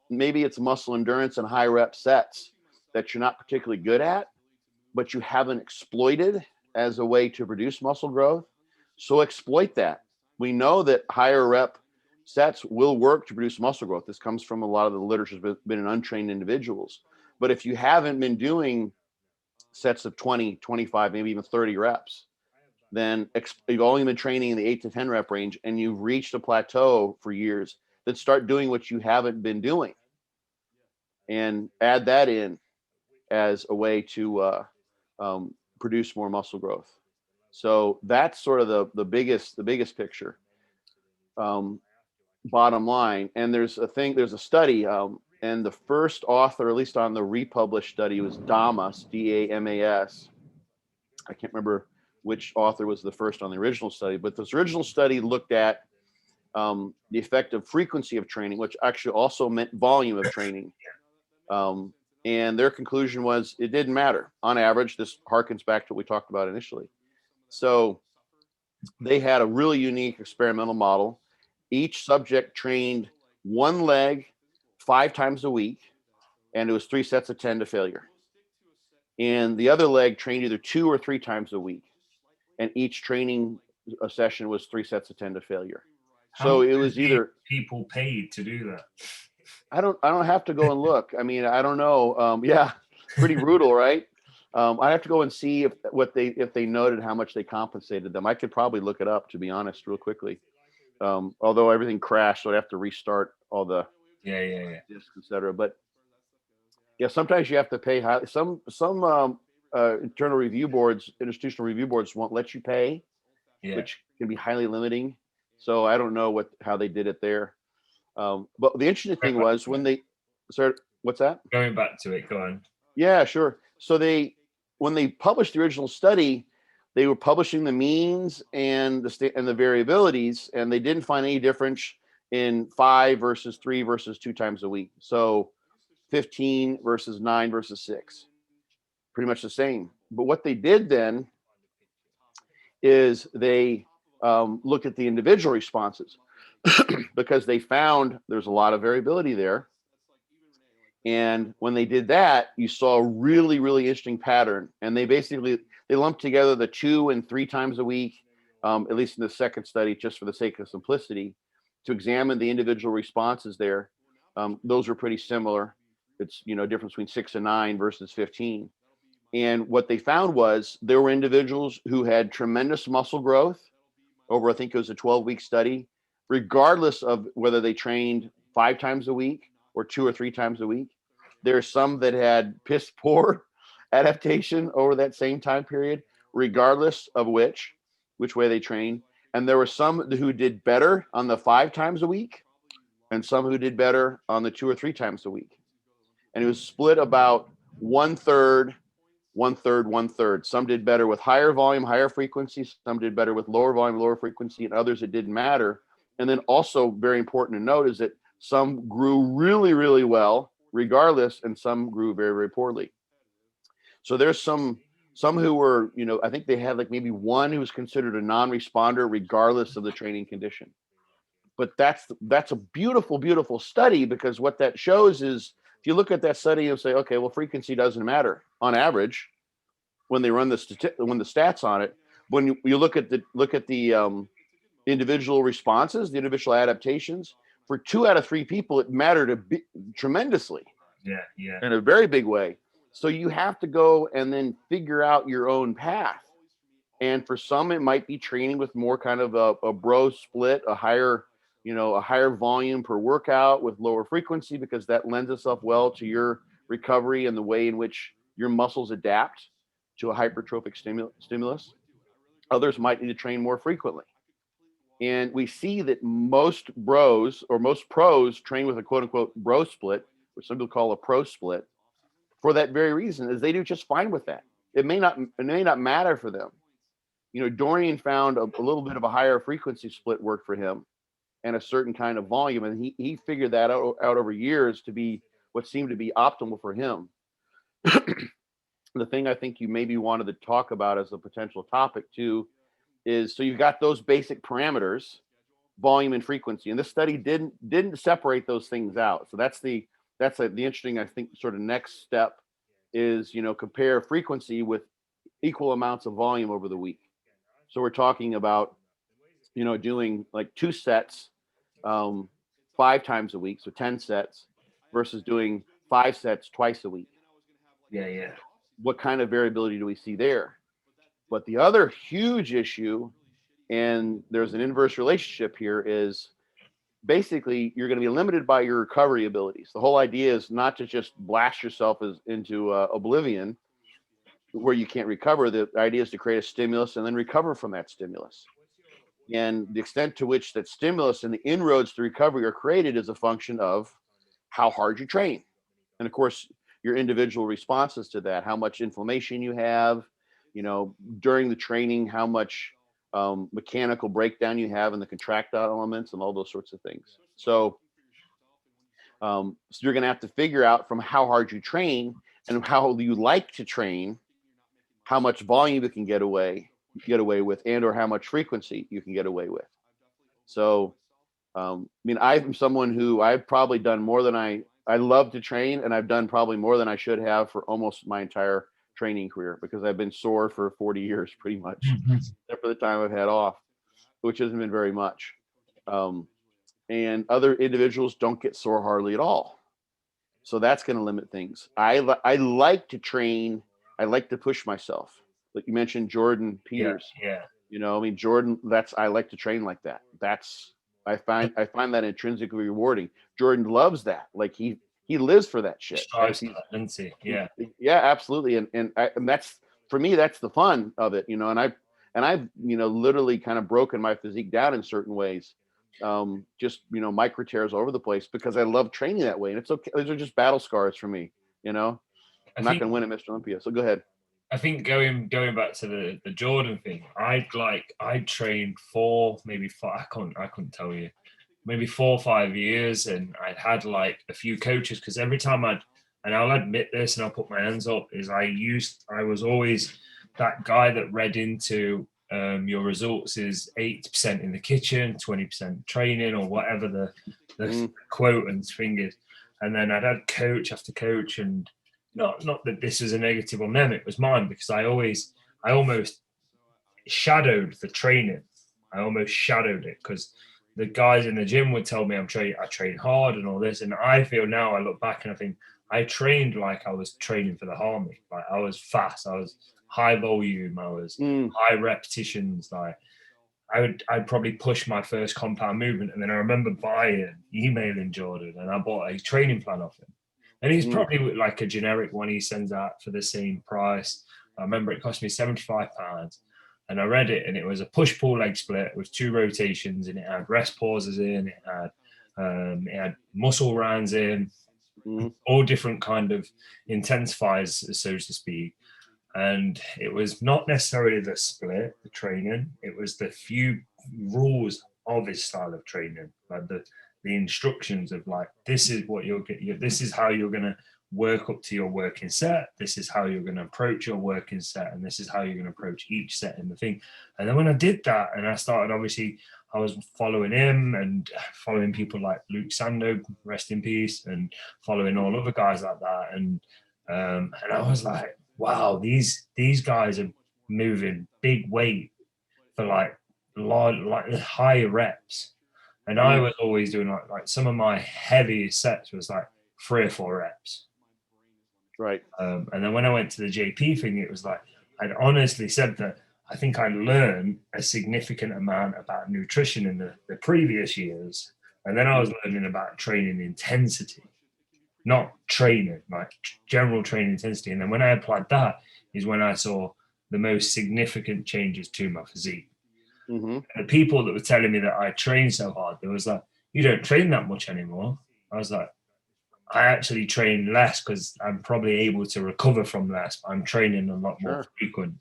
S2: muscle endurance and high rep sets that you're not particularly good at, but you haven't exploited as a way to produce muscle growth. So exploit that. We know that higher rep sets will work to produce muscle growth. This comes from a lot of the literature has been in untrained individuals. But if you haven't been doing sets of 20, 25, maybe even 30 reps, then you've only been training in the 8 to 10 rep range and you've reached a plateau for years, then start doing what you haven't been doing and add that in as a way to produce more muscle growth. So that's sort of the biggest picture, bottom line. And there's a study, and the first author, at least on the republished study, was Damas, Damas. I can't remember which author was the first on the original study, but this original study looked at the effect of frequency of training, which actually also meant volume of training. And their conclusion was it didn't matter. On average, this harkens back to what we talked about initially. So they had a really unique experimental model. Each subject trained one leg 5 times a week, and it was 3 sets of 10 to failure. And the other leg trained either 2 or 3 times a week, and each training session was 3 sets of 10 to failure. So it was either
S1: people paid to do that.
S2: I don't have to go and look. I mean, I don't know. Yeah, pretty brutal, right? I have to go and see if they noted how much they compensated them. I could probably look it up, to be honest, real quickly. Although everything crashed, so I'd have to restart all the discs, et cetera. But yeah, sometimes you have to pay high. Some internal review boards, institutional review boards won't let you pay, which can be highly limiting. So I don't know how they did it there. But the interesting thing was when they started, what's that?
S1: Going back to it, go on.
S2: Yeah, sure. So when they published the original study, they were publishing the means and the variabilities, and they didn't find any difference in 5 versus 3 versus 2 times a week. So 15 versus 9 versus 6, pretty much the same. But what they did then is they looked at the individual responses because they found there's a lot of variability there. And when they did that, you saw a really, really interesting pattern. And they lumped together the 2 and 3 times a week, at least in the second study, just for the sake of simplicity, to examine the individual responses there. Those are pretty similar. It's, difference between 6 and 9 versus 15. And what they found was there were individuals who had tremendous muscle growth over, I think it was a 12-week study, regardless of whether they trained 5 times a week or 2 or 3 times a week. There are some that had piss poor adaptation over that same time period, regardless of which way they train. And there were some who did better on the 5 times a week and some who did better on the 2 or 3 times a week. And it was split about 1/3, 1/3, 1/3. Some did better with higher volume, higher frequency. Some did better with lower volume, lower frequency, and others it didn't matter. And then also very important to note is that some grew really, really well regardless, and some grew very, very poorly. So there's some who were, I think they had like maybe one who was considered a non-responder regardless of the training condition. But that's a beautiful, beautiful study, because what that shows is if you look at that study, you'll say, okay, well, frequency doesn't matter on average when they run the stats on it. When you look at the individual responses, the individual adaptations, for 2 out of 3 people, it mattered tremendously.
S1: Yeah.
S2: In a very big way. So you have to go and then figure out your own path. And for some, it might be training with more kind of a bro split, a higher volume per workout with lower frequency, because that lends itself well to your recovery and the way in which your muscles adapt to a hypertrophic stimulus. Others might need to train more frequently. And we see that most pros train with a quote unquote bro split, which some people call a pro split, for that very reason, is they do just fine with that. It may not matter for them. Dorian found a little bit of a higher frequency split worked for him and a certain kind of volume. And he figured that out over years to be what seemed to be optimal for him. The thing I think you maybe wanted to talk about as a potential topic too is, so you've got those basic parameters, volume and frequency, and this study didn't separate those things out. So that's the interesting, I think, sort of next step is, compare frequency with equal amounts of volume over the week. So we're talking about, doing like 2 sets 5 times a week, so 10 sets, versus doing 5 sets twice a week.
S1: Yeah.
S2: What kind of variability do we see there? But the other huge issue, and there's an inverse relationship here, is basically you're going to be limited by your recovery abilities. The whole idea is not to just blast yourself into oblivion where you can't recover. The idea is to create a stimulus and then recover from that stimulus. And the extent to which that stimulus and the inroads to recovery are created is a function of how hard you train. And of course, your individual responses to that, how much inflammation you have, during the training, how much mechanical breakdown you have in the contractile elements and all those sorts of things. So you're going to have to figure out from how hard you train and how you like to train, how much volume you can get away with, and or how much frequency you can get away with. So, I'm someone who I've probably done more than I love to train, and I've done probably more than I should have for almost my entire training career, because I've been sore for 40 years pretty much, except for the time I've had off, which hasn't been very much. And other individuals don't get sore hardly at all. So that's going to limit things. I like to train. I like to push myself. Like you mentioned, Jordan Peters.
S1: Yeah.
S2: Jordan, I like to train like that. I find that intrinsically rewarding. Jordan loves that. Like he lives for that shit.
S1: Yeah.
S2: Yeah, absolutely. And that's, for me, that's the fun of it, and I've literally kind of broken my physique down in certain ways. Just, micro tears all over the place, because I love training that way. And it's okay. Those are just battle scars for me, I'm not going to win at Mr. Olympia. So go ahead.
S1: I think going back to the Jordan thing, I'd trained for maybe 5, I couldn't tell you, maybe 4 or 5 years, and I'd had like a few coaches, because every time and I'll admit this and I'll put my hands up, is I was always that guy that read into your results is 80% in the kitchen, 20% training, or whatever the quote and thing is. And then I'd had coach after coach, and not that this was a negative on them, it was mine, because I almost shadowed the training. I almost shadowed it, because the guys in the gym would tell me I train hard and all this. And I feel now, I look back and I think I trained like I was training for the army. Like I was fast, I was high volume, I was high repetitions. Like I'd probably push my first compound movement. And then I remember emailing Jordan, and I bought a training plan off him. And he's probably like a generic one he sends out for the same price. I remember it cost me £75. And I read it, and it was a push-pull leg split with 2 rotations, and it had rest pauses in, it had muscle rounds in, all different kind of intensifiers, so to speak. And it was not necessarily the split, the training, it was the few rules of his style of training, like the instructions of like, this is what you'll get, this is how you're going to work up to your working set, this is how you're going to approach your working set, and this is how you're going to approach each set in the thing. And then when I did that, and I started, obviously I was following him and following people like Luke Sando, rest in peace, and following all other guys like that, and I was like, wow, these guys are moving big weight for like higher reps. And I was always doing like some of my heaviest sets was like 3 or 4 reps.
S2: Right.
S1: And then when I went to the JP thing, it was like, I'd honestly said that I think I learned a significant amount about nutrition in the previous years. And then I was learning about training intensity, not training, like general training intensity. And then when I applied that is when I saw the most significant changes to my physique. And the people that were telling me that I train so hard, they was like, you don't train that much anymore. I was like, I actually train less because I'm probably able to recover from less, but I'm training a lot more frequent.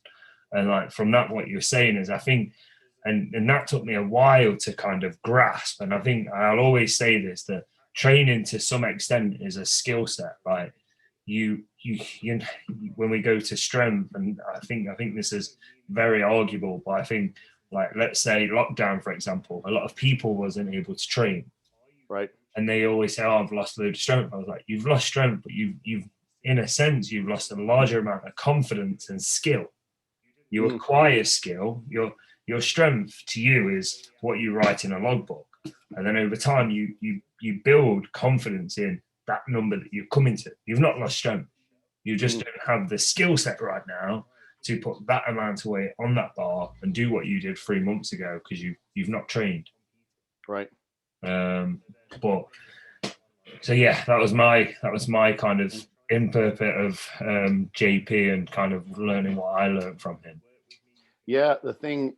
S1: And like from that, what you're saying is, I think, and that took me a while to kind of grasp. And I think I'll always say this, that training to some extent is a skill set. Like you when we go to strength, and I think this is very arguable, but I think, like, let's say lockdown, for example, a lot of people wasn't able to train.
S2: Right.
S1: And they always say, oh, I've lost a load of strength. I was like, you've lost strength, but you've in a sense, you've lost a larger amount of confidence and skill. You acquire skill. Your strength to you is what you write in a logbook. And then over time, you build confidence in that number that you're coming to. You've not lost strength. You just don't have the skill set right now to put that amount of weight on that bar and do what you did 3 months ago because you've not trained.
S2: Right.
S1: But so yeah, that was my kind of input of JP and kind of learning what I learned from him.
S2: Yeah, the thing,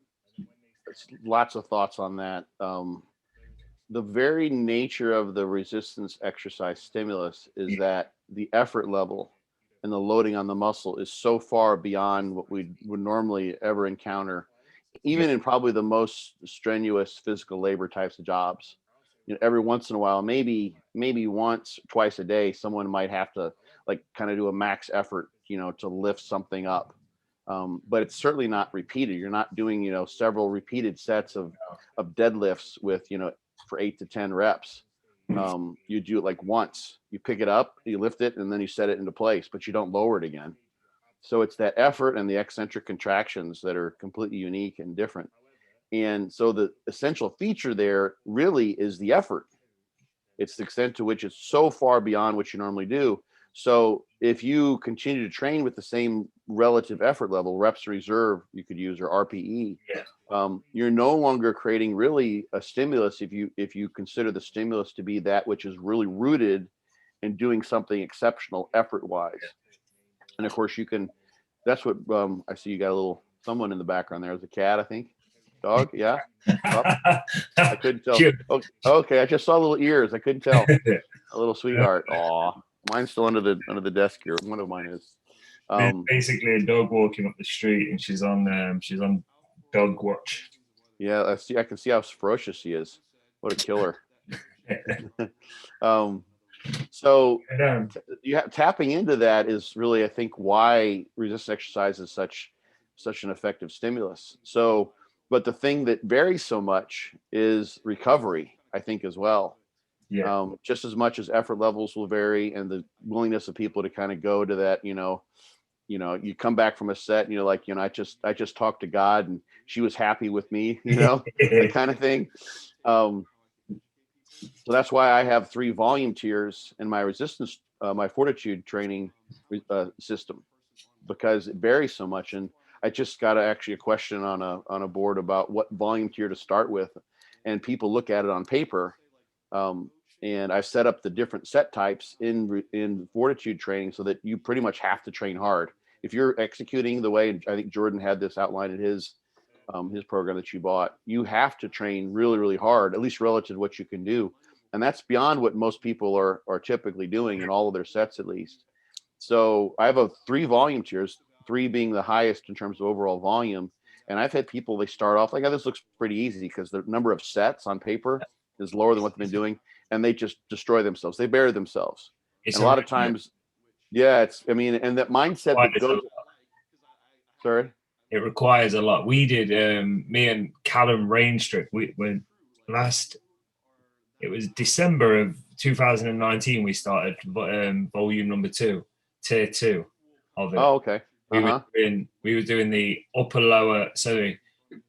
S2: lots of thoughts on that. The very nature of the resistance exercise stimulus is that the effort level and the loading on the muscle is so far beyond what we would normally ever encounter, even in probably the most strenuous physical labor types of jobs. You know, every once in a while, maybe once, twice a day, someone might have to like kind of do a max effort, you know, to lift something up. But it's certainly not repeated. You're not doing, you know, several repeated sets of deadlifts with, you know, for 8 to 10 reps. You do it like once, you pick it up, you lift it, and then you set it into place, but you don't lower it again. So it's that effort and the eccentric contractions that are completely unique and different. And so the essential feature there really is the effort. It's the extent to which it's so far beyond what you normally do. So if you continue to train with the same relative effort level, reps reserve you could use, or RPE, you're no longer creating really a stimulus if you consider the stimulus to be that which is really rooted in doing something exceptional effort wise. And of course you can, that's what I see you got a little someone in the background there. There's a cat, I think. Dog, yeah. Oh, I couldn't tell. Okay, I just saw little ears. I couldn't tell. A little sweetheart. Aw, mine's still under the desk here. One of mine is.
S1: Basically, a dog walking up the street, and she's on dog watch.
S2: Yeah, I can see how ferocious she is. What a killer. So you tapping into that is really, I think, why resistance exercise is such an effective stimulus. So, but the thing that varies so much is recovery, I think, as well. Yeah. Just as much as effort levels will vary, and the willingness of people to kind of go to that, you come back from a set and you're like, I just talked to God and she was happy with me, that kind of thing. So that's why I have 3 volume tiers in my resistance, my Fortitude training system, because it varies so much. And I just got actually a question on a board about what volume tier to start with, and people look at it on paper. And I've set up the different set types in Fortitude training so that you pretty much have to train hard. if you're executing the way, I think Jordan had this outlined in his program that you bought, you have to train really, really hard, at least relative to what you can do. And that's beyond what most people are typically doing in all of their sets, at least. So I have 3 volume tiers, 3 being the highest in terms of overall volume. And I've had people, they start off like, oh, this looks pretty easy, because the number of sets on paper is lower than what they've been doing. And they just destroy themselves. They bury themselves. And a lot of times, yeah, and that mindset that goes, sorry?
S1: It requires a lot. We did, me and Callum Rainstrick, it was December of 2019, we started volume number 2, tier 2 of it.
S2: Oh, okay.
S1: We were doing the upper lower, so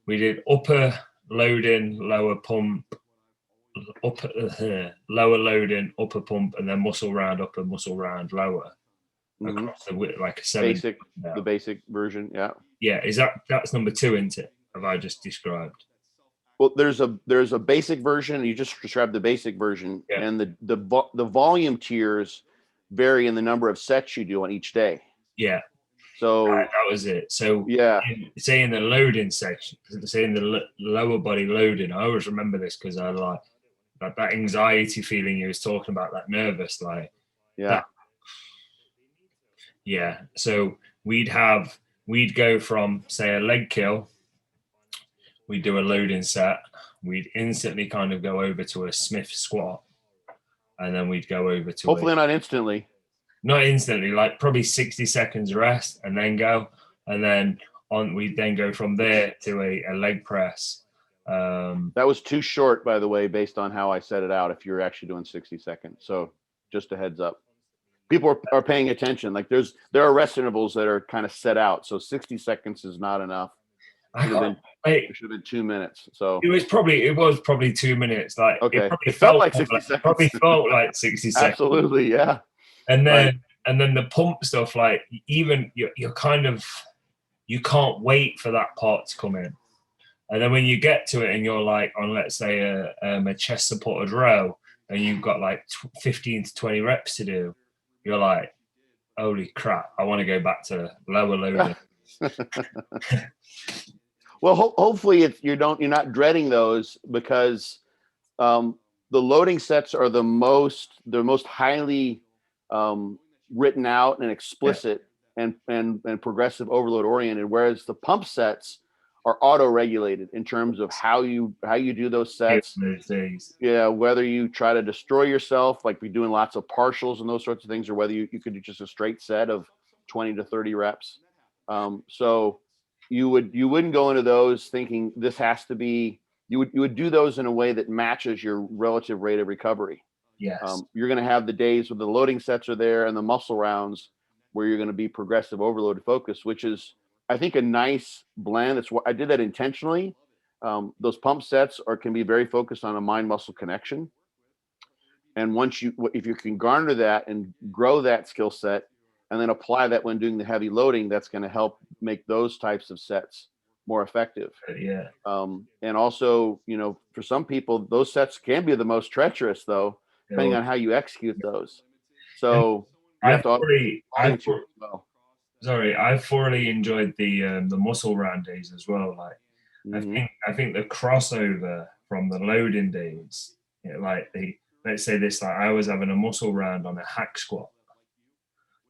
S1: we did upper loading, lower pump, lower loading, upper pump, and then muscle round, upper, muscle round, lower. Across the like a 7
S2: basic, the basic version.
S1: Yeah, that's number 2, isn't it? Have I just described?
S2: Well, there's a basic version. You just described the basic version, and the volume tiers vary in the number of sets you do on each day.
S1: Yeah.
S2: So
S1: that was it. So say in the loading section, say in the lower body loading, I always remember this because I like that anxiety feeling you was talking about, that nervous, like yeah. So we'd go from, say, a leg kill, we'd do a loading set, we'd instantly kind of go over to a Smith squat, and then we'd go over to
S2: hopefully not instantly,
S1: like probably 60 seconds rest, and then go, and then we'd then go from there to a leg press.
S2: That was too short, by the way, based on how I set it out, if you're actually doing 60 seconds. So just a heads up. People are paying attention. Like there are rest intervals that are kind of set out. So 60 seconds is not enough. It should have been 2 minutes. So
S1: it was probably 2 minutes. Like
S2: okay, it felt like 60 seconds.
S1: Probably felt like 60 seconds.
S2: Absolutely, yeah.
S1: And then the pump stuff, like even you're kind of, you can't wait for that part to come in. And then when you get to it and you're like on, let's say a chest supported row, and you've got like 15 to 20 reps to do, you're like, holy crap, I want to go back to lower loading.
S2: Well, hopefully you're not dreading those, because the loading sets are the most highly written out and explicit and progressive overload oriented, whereas the pump sets are auto-regulated in terms of how you do those sets. Yeah, whether you try to destroy yourself, like be doing lots of partials and those sorts of things, or whether you could do just a straight set of 20 to 30 reps. So you wouldn't go into those thinking this has to be. You would do those in a way that matches your relative rate of recovery.
S1: Yes.
S2: You're going to have the days where the loading sets are there and the muscle rounds where you're going to be progressive overload focus, which is, I think, a nice blend. I did that intentionally. Those pump sets can be very focused on a mind-muscle connection. And if you can garner that and grow that skill set, and then apply that when doing the heavy loading, that's going to help make those types of sets more effective.
S1: Yeah.
S2: And also, for some people, those sets can be the most treacherous, though, depending on how you execute those. So
S1: I thoroughly enjoyed the muscle round days as well. Like I think the crossover from the loading days, let's say this, like I was having a muscle round on a hack squat,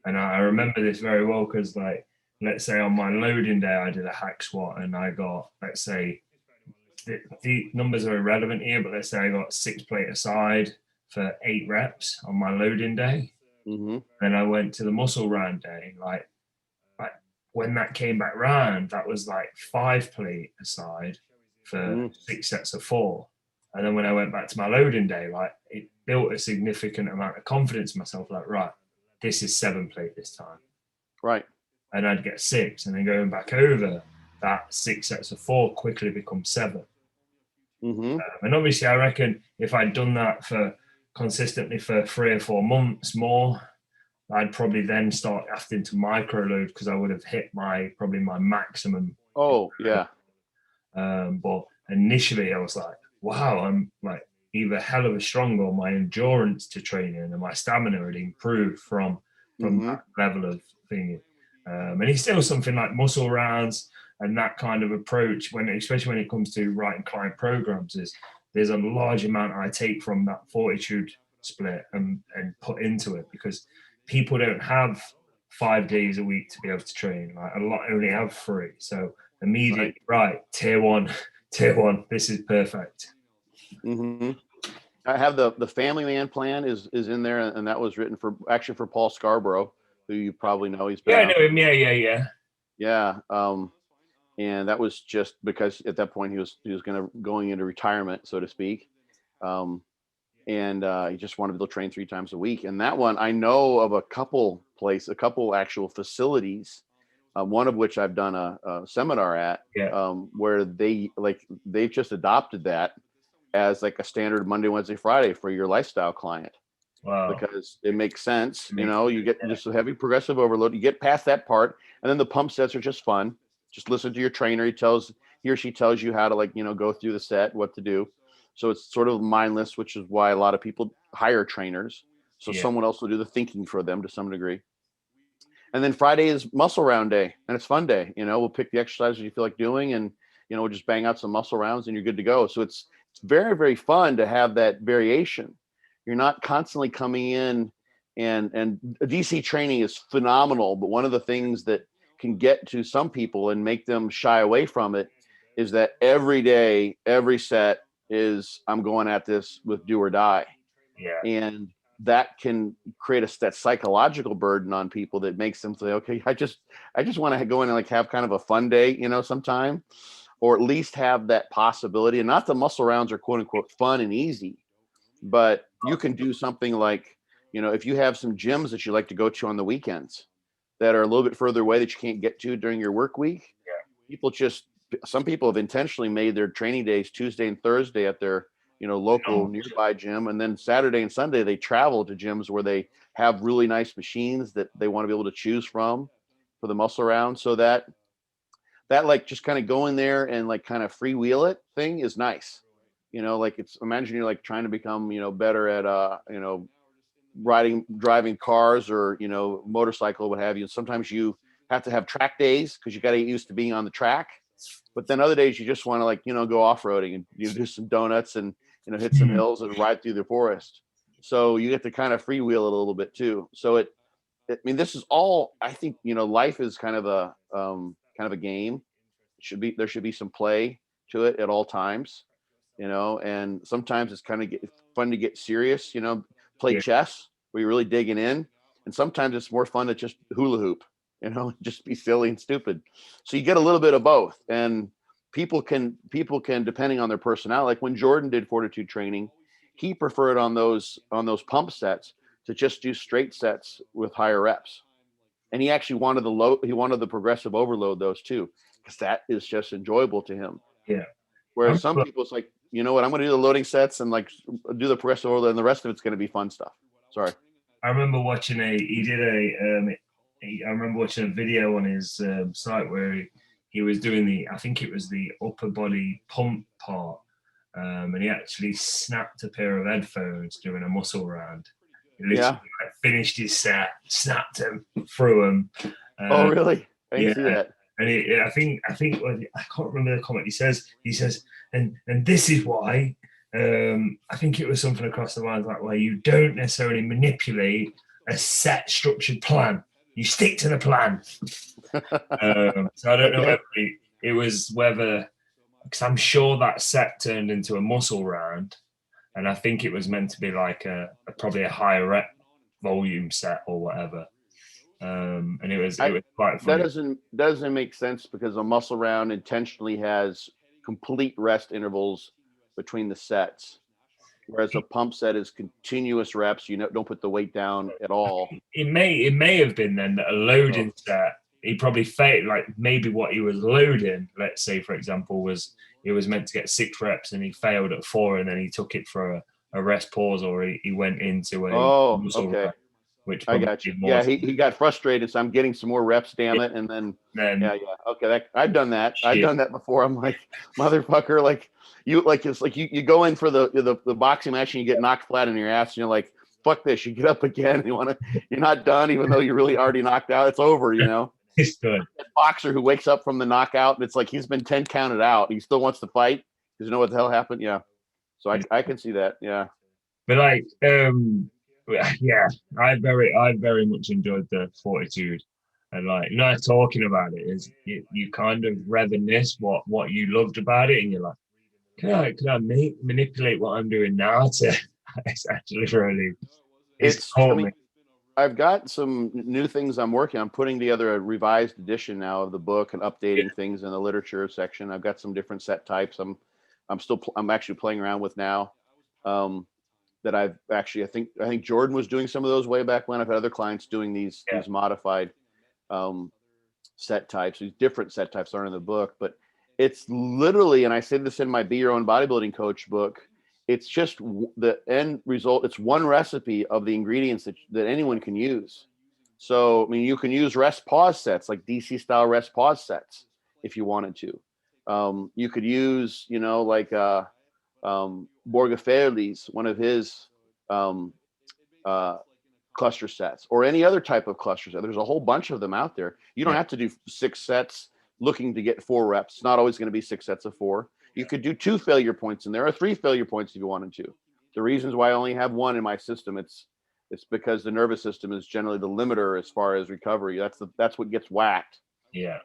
S1: and I remember this very well because, like, let's say on my loading day I did a hack squat and I got, let's say, the numbers are irrelevant here, but let's say I got 6 plate aside for 8 reps on my loading day.
S2: Mm-hmm.
S1: Then I went to the muscle round day, like when that came back round, that was like 5 plate aside for 6 sets of 4. And then when I went back to my loading day, like it built a significant amount of confidence in myself, like, right, this is 7 plate this time.
S2: Right.
S1: And I'd get 6, and then going back over that 6 sets of 4 quickly becomes 7.
S2: Mm-hmm.
S1: And obviously I reckon if I'd done that consistently for 3 or 4 months more, I'd probably then start having to micro load, because I would have hit probably my maximum.
S2: Oh, yeah.
S1: But initially I was like, wow, I'm like either hell of a strong, or my endurance to training and my stamina had improved from that level of thing. And it's still something like muscle rounds and that kind of approach, especially when it comes to writing client programs, there's a large amount I take from that Fortitude split and put into it, because people don't have 5 days a week to be able to train. Like a lot only have 3. So immediately, right, tier one, this is perfect.
S2: Mm-hmm. I have the Family Man plan is in there, and that was written for Paul Scarborough, who you probably know. He's been
S1: I know him.
S2: Yeah. And that was just because at that point he was going into retirement, so to speak. And he just wanted to be able to train 3 times a week. And that one, I know of a couple actual facilities, one of which I've done a seminar at, where they've just adopted that as like a standard Monday, Wednesday, Friday for your lifestyle client.
S1: Wow.
S2: Because it makes sense. You get just a heavy progressive overload. You get past that part, and then the pump sets are just fun. Just listen to your trainer. He or she tells you how to go through the set, what to do. So it's sort of mindless, which is why a lot of people hire trainers. So someone else will do the thinking for them to some degree. And then Friday is muscle round day, and it's fun day. We'll pick the exercises you feel like doing, and we'll just bang out some muscle rounds, and you're good to go. So it's very, very fun to have that variation. You're not constantly coming in, and DC training is phenomenal. But one of the things that can get to some people and make them shy away from it is that every day, every set is, I'm going at this with do or die.
S1: Yeah.
S2: And that can create that psychological burden on people that makes them say, okay, I just want to go in and have kind of a fun day, sometime, or at least have that possibility. And not the muscle rounds are quote unquote fun and easy, but you can do something like, if you have some gyms that you like to go to on the weekends that are a little bit further away that you can't get to during your work week. Yeah. Some people have intentionally made their training days Tuesday and Thursday at their, local nearby gym. And then Saturday and Sunday, they travel to gyms where they have really nice machines that they want to be able to choose from for the muscle round. So that just kind of go in there and kind of freewheel it thing is nice. Imagine you're trying to become, better at, driving cars or, motorcycle, what have you. Sometimes you have to have track days because you got to get used to being on the track. But then other days you just want to go off-roading and do some donuts and, hit some hills and ride through the forest. So you get to kind of freewheel it a little bit too. So this is all, I think, life is kind of a game. There should be some play to it at all times, and sometimes it's kind of fun to get serious, play chess where you're really digging in. And sometimes it's more fun to just hula hoop, just be silly and stupid. So you get a little bit of both. And people can, depending on their personality, like when Jordan did Fortitude Training, he preferred on those pump sets to just do straight sets with higher reps. And he actually wanted the progressive overload, those too, because that is just enjoyable to him.
S1: Yeah.
S2: Whereas some people, it's like, you know what, I'm going to do the loading sets and do the progressive overload, and the rest of it's going to be fun stuff. Sorry.
S1: I remember watching I remember watching a video on his site where he was doing I think it was the upper body pump part, and he actually snapped a pair of headphones doing a muscle round. He literally finished his set, snapped them, threw them.
S2: Oh, really? I didn't see that.
S1: And I think I can't remember the comment. He says, and this is why. I think it was something across the lines like, where you don't necessarily manipulate a set structured plan. You stick to the plan. So I don't know whether it was because I'm sure that set turned into a muscle round, and I think it was meant to be probably a higher rep volume set or whatever. And it was quite funny.
S2: That doesn't make sense, because a muscle round intentionally has complete rest intervals between the sets, whereas a pump set is continuous reps. You don't put the weight down at all.
S1: It may have been then that a loading set, he probably failed. Maybe what he was loading, let's say for example, was it was meant to get 6 reps and he failed at 4, and then he took it for a rest pause, or he went into a muscle rep, which
S2: I got you. Yeah, he got frustrated. So I'm getting some more reps, damn it. And then okay, I've done that. I've done that before. I'm like, motherfucker, you go in for the boxing match and you get knocked flat on your ass, and you're like, fuck this. You get up again and you're not done, even though you're really already knocked out. It's over,
S1: It's good.
S2: That boxer who wakes up from the knockout and it's like he's been 10 counted out. He still wants to fight because you know what the hell happened. Yeah. So I can see that. Yeah.
S1: But like, yeah, I very much enjoyed the Fortitude, and like, not talking about it is you kind of reminisce what you loved about it, and you're like, can I manipulate what I'm doing now to? It's actually really, it's
S2: I
S1: taught
S2: mean,
S1: me.
S2: I've got some new things I'm working on. I'm putting together a revised edition now of the book and updating things in the literature section. I've got some different set types. I'm actually playing around with now. That I've actually, I think Jordan was doing some of those way back when. I've had other clients doing these modified set types. These different set types aren't in the book, but it's literally, and I say this in my Be Your Own Bodybuilding Coach book, it's just the end result. It's one recipe of the ingredients that anyone can use. So, I mean, you can use rest pause sets, like DC style rest pause sets, if you wanted to. You could use, like Borgafelli's, one of his cluster sets, or any other type of cluster set. There's a whole bunch of them out there. You don't have to do 6 sets looking to get 4 reps. It's not always going to be 6 sets of 4. You could do 2 failure points in there, or 3 failure points if you wanted to. The reasons why I only have 1 in my system, it's because the nervous system is generally the limiter as far as recovery. That's what gets whacked.
S1: Yeah.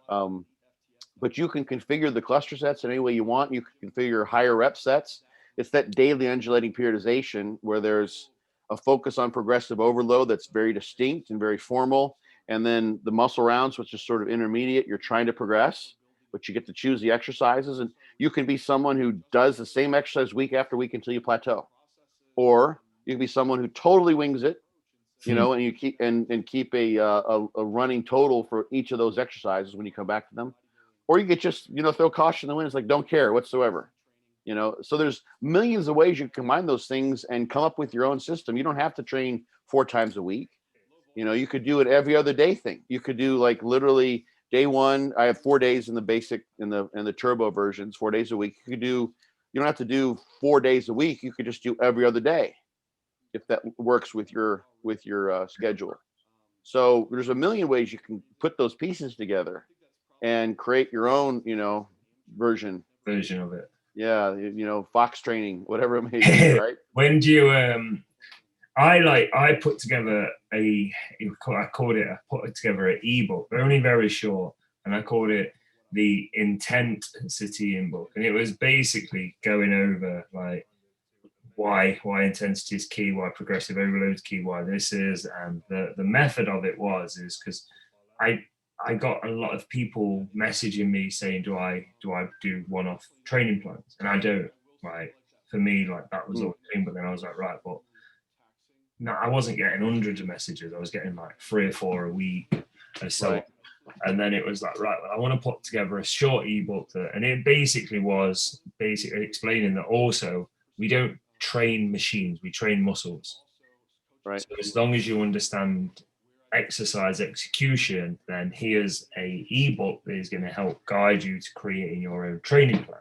S2: But you can configure the cluster sets in any way you want. You can configure higher rep sets. It's that daily undulating periodization where there's a focus on progressive overload that's very distinct and very formal. And then the muscle rounds, which is sort of intermediate, you're trying to progress, but you get to choose the exercises. And you can be someone who does the same exercise week after week until you plateau. Or you can be someone who totally wings it, and you keep and keep a running total for each of those exercises when you come back to them. Or you could just, throw caution in the wind. It's like, don't care whatsoever. So there's millions of ways you can combine those things and come up with your own system. You don't have to train 4 times a week. You could do it every other day thing. You could do like literally day 1. I have 4 days in the basic, in the turbo versions, 4 days a week. You don't have to do 4 days a week. You could just do every other day if that works with your schedule. So there's a million ways you can put those pieces together and create your own, version
S1: of it.
S2: Yeah, Fox training, whatever it may be, right?
S1: When do you I put together I put together an ebook, only very short, and I called it the Intensity ebook, and it was basically going over like why intensity is key, why progressive overload is key, why this is, and the method of it is because I got a lot of people messaging me saying, do I do one-off training plans? And I don't, right? For me, like that was all the thing. But then I was like, right, but no, I wasn't getting hundreds of messages. I was getting like 3 or 4 a week or so. Right. And then it was like, right, well, I want to put together a short ebook and it basically was explaining that also we don't train machines, we train muscles.
S2: Right.
S1: So as long as you understand exercise execution, then here's a ebook that is going to help guide you to creating your own training plan.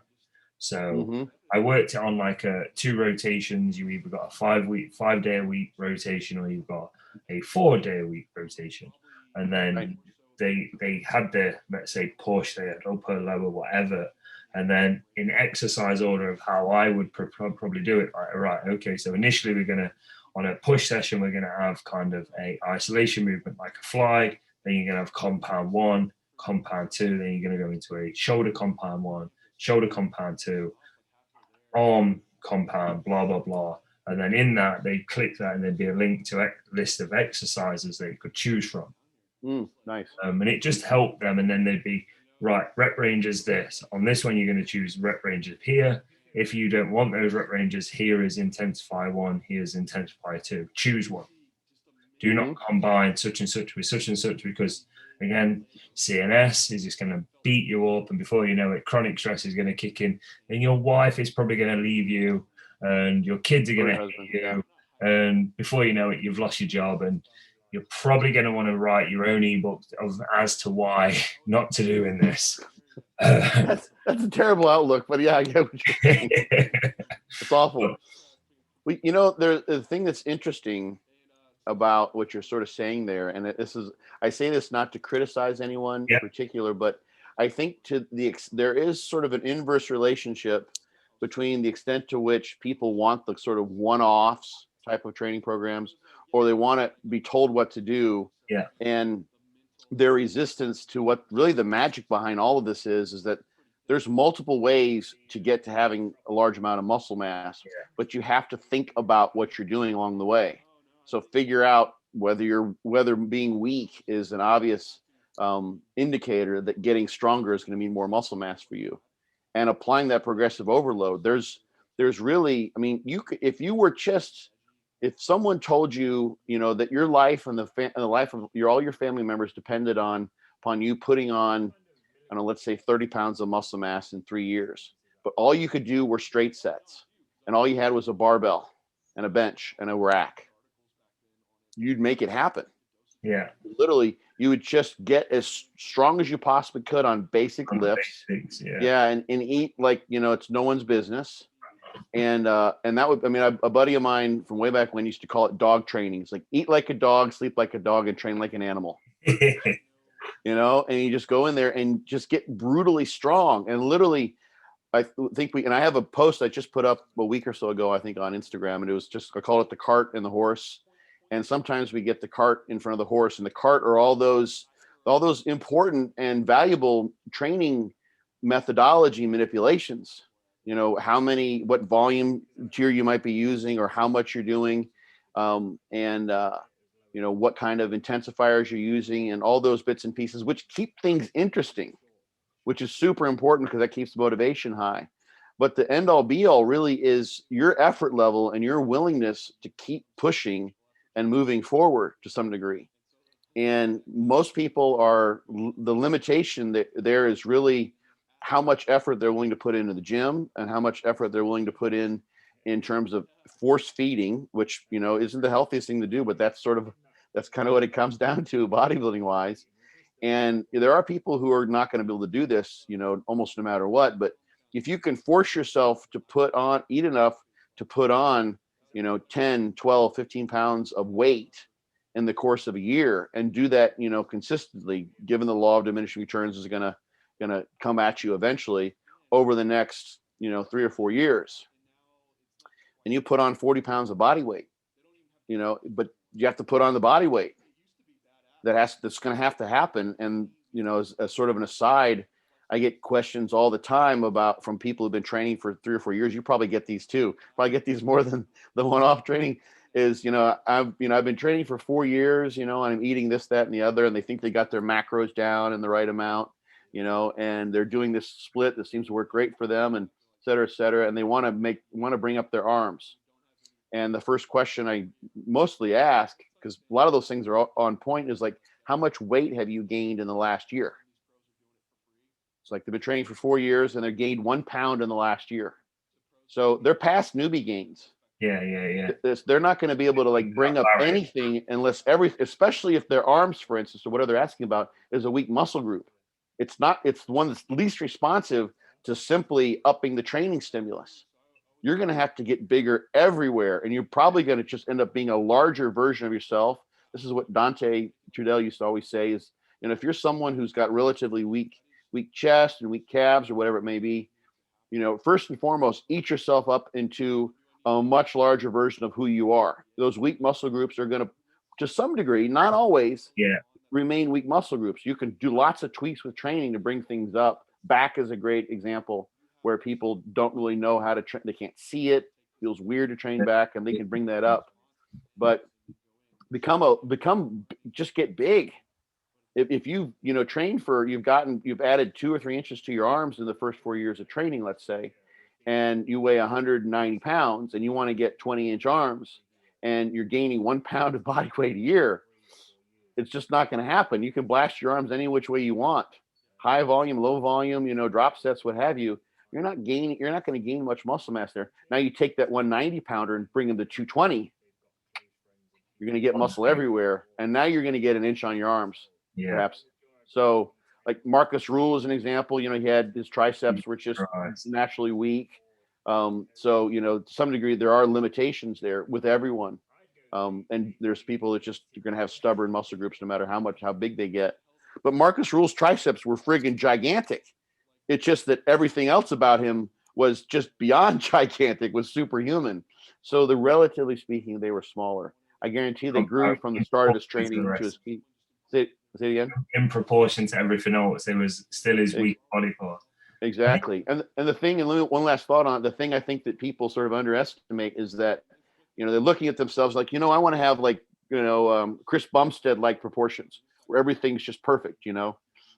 S1: So I worked it on like 2 rotations. You either got a 5 day a week rotation, or you've got a 4 day a week rotation. And then they had the, let's say, push, they had upper, lower, whatever. And then in exercise order of how I would probably do it, right, okay, so initially we're going to, on a push session, we're going to have kind of a isolation movement like a fly. Then you're going to have compound 1, compound 2. Then you're going to go into a shoulder compound 1, shoulder compound 2, arm compound, blah, blah, blah. And then in that, they click that and there'd be a link to a list of exercises that you could choose from.
S2: Nice.
S1: And it just helped them. And then they'd be, right, rep range is this. On this one, you're going to choose rep ranges here. If you don't want those rep ranges, here is intensify 1, here's intensify 2. Choose one. Do not combine such and such with such and such, because again, CNS is just going to beat you up, and before you know it, chronic stress is going to kick in, and your wife is probably going to leave you, and your kids are going to hate you, and before you know it, you've lost your job, and you're probably going to want to write your own ebook as to why not to do in this.
S2: That's a terrible outlook, but yeah, I get what you're saying. It's awful. There's the thing that's interesting about what you're sort of saying there. And I say this not to criticize anyone in particular, but I think there is sort of an inverse relationship between the extent to which people want the sort of one-offs type of training programs, or they want to be told what to do.
S1: Yeah.
S2: And their resistance to what really the magic behind all of this is that there's multiple ways to get to having a large amount of muscle mass, but you have to think about what you're doing along the way. So figure out whether being weak is an obvious indicator that getting stronger is going to mean more muscle mass for you, and applying that progressive overload. There's really, I mean, if someone told you, that your life and the life of all your family members depended upon you putting on, I don't know, let's say 30 pounds of muscle mass in 3 years, but all you could do were straight sets, and all you had was a barbell and a bench and a rack, you'd make it happen.
S1: Yeah.
S2: Literally, you would just get as strong as you possibly could on basic lifts.
S1: Basics,
S2: and eat like, it's no one's business. And that would, I mean, a buddy of mine from way back when used to call it dog training. It's like, eat like a dog, sleep like a dog, and train like an animal. And you just go in there and just get brutally strong. And literally, I think I have a post I just put up a week or so ago, I think, on Instagram, and it was just, I call it the cart and the horse. And sometimes we get the cart in front of the horse, and the cart are all those important and valuable training methodology manipulations. What volume tier you might be using, or how much you're doing, and what kind of intensifiers you're using, and all those bits and pieces, which keep things interesting, which is super important because that keeps motivation high. But the end all be all really is your effort level and your willingness to keep pushing and moving forward to some degree. And most people the limitation there is really how much effort they're willing to put into the gym, and how much effort they're willing to put in terms of force feeding, which, isn't the healthiest thing to do, but that's kind of what it comes down to bodybuilding wise. And there are people who are not going to be able to do this, almost no matter what. But if you can force yourself to eat enough to put on, 10, 12, 15 pounds of weight in the course of a year, and do that, consistently, given the law of diminishing returns is going to come at you eventually over the next, 3 or 4 years, and you put on 40 pounds of body weight, but you have to put on the body weight that's going to have to happen. And, as sort of an aside, I get questions all the time from people who've been training for 3 or 4 years. You probably get these too. Probably get these more than the one-off training. Is, I've been training for 4 years, and I'm eating this, that, and the other, and they think they got their macros down in the right amount, and they're doing this split that seems to work great for them, and et cetera, and they want to bring up their arms. And the first question I mostly ask, because a lot of those things are on point, is like, how much weight have you gained in the last year? It's like they've been training for 4 years and they've gained 1 pound in the last year. So they're past newbie gains.
S1: Yeah.
S2: They're not going to be able to bring up anything unless especially if their arms, for instance, or whatever they're asking about, is a weak muscle group. It's the one that's least responsive to simply upping the training stimulus. You're going to have to get bigger everywhere, and you're probably going to just end up being a larger version of yourself. This is what Dante Trudell used to always say is, if you're someone who's got relatively weak chest and weak calves or whatever it may be, first and foremost, eat yourself up into a much larger version of who you are. Those weak muscle groups are going to some degree, not always, remain weak muscle groups. You can do lots of tweaks with training to bring things up. Back is a great example where people don't really know how to train. They can't see it. Feels weird to train back, and they can bring that up. But just get big. If you train you've added 2 or 3 inches to your arms in the first 4 years of training, let's say, and you weigh 190 pounds and you want to get 20-inch arms, and you're gaining 1 pound of body weight a year, it's just not going to happen. You can blast your arms any which way you want, high volume, low volume, drop sets, what have you. You're not going to gain much muscle mass there. Now you take that 190 pounder and bring him to 220. You're going to get muscle everywhere. And now you're going to get an inch on your arms, perhaps. So like Marcus Rule is an example, he had his triceps were just naturally weak. So, to some degree, there are limitations there with everyone. And there's people that just are going to have stubborn muscle groups no matter how big they get. But Marcus Rule's triceps were friggin' gigantic. It's just that everything else about him was just beyond gigantic, was superhuman. So relatively speaking, they were smaller. I guarantee they grew from the start of his training to his peak. Say it again.
S1: In proportion to everything else, it was still his weak body part.
S2: Exactly. And the thing, and one last thought on it, the thing I think that people sort of underestimate is that, they're looking at themselves like, I want to have like, Chris Bumstead like proportions where everything's just perfect, you're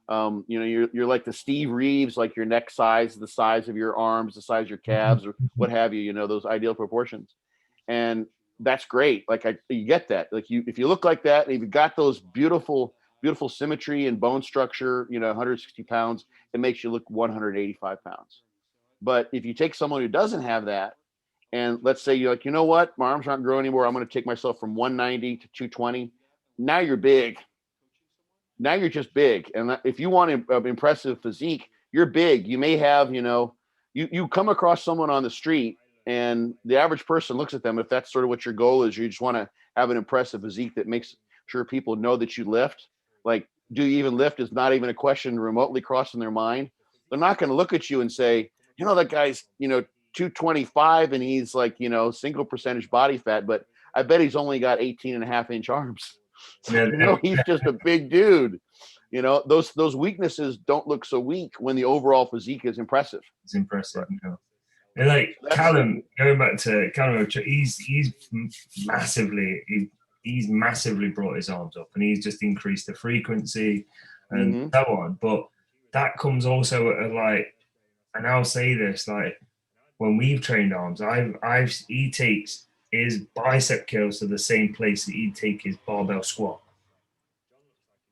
S2: like the Steve Reeves, like your neck size, the size of your arms, the size of your calves, or what have you, those ideal proportions. And that's great. Like you get that. Like if you look like that, and if you've got those beautiful symmetry and bone structure, 160 pounds, it makes you look 185 pounds. But if you take someone who doesn't have that, and let's say you're like, what, my arms aren't growing anymore, I'm going to take myself from 190 to 220. Now you're big. Now you're just big. And if you want an impressive physique, you're big. You may have, you come across someone on the street and the average person looks at them. If that's sort of what your goal is, you just want to have an impressive physique that makes sure people know that you lift. Like, do you even lift is not even a question remotely crossing their mind. They're not going to look at you and say, that guy's, 225 and he's like, single percentage body fat, but I bet he's only got 18.5-inch arms. He's just a big dude. Those weaknesses don't look so weak when the overall physique is impressive.
S1: It's impressive. And like Callum, going back to Callum, he's massively brought his arms up, and he's just increased the frequency and so on. But that comes also at like, and I'll say this, like when we've trained arms, he takes his bicep curls to the same place that he'd take his barbell squat.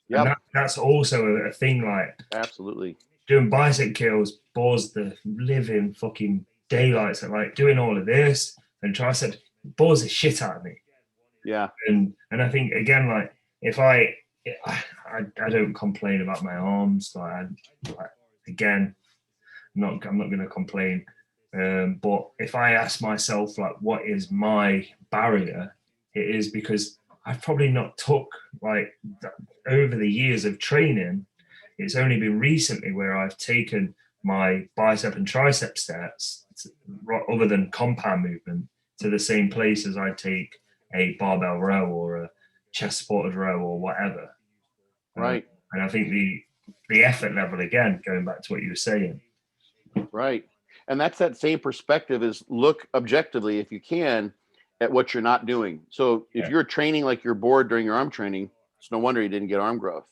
S1: Yeah, and that's also a thing. Like,
S2: absolutely,
S1: doing bicep curls bores the living fucking daylights. Like doing all of this and triceps bores the shit out of me.
S2: Yeah,
S1: and I think again, like if I don't complain about my arms. Again, I'm not going to complain. But if I ask myself, like, what is my barrier? It is because I've probably not took, like, over the years of training, it's only been recently where I've taken my bicep and tricep sets, other than compound movement, to the same place as I take a barbell row or a chest supported row or whatever.
S2: Right.
S1: And I think the effort level, again, going back to what you were saying.
S2: Right. And that's that same perspective, is look objectively, if you can, at what you're not doing. So if you're training like you're bored during your arm training, it's no wonder you didn't get arm growth.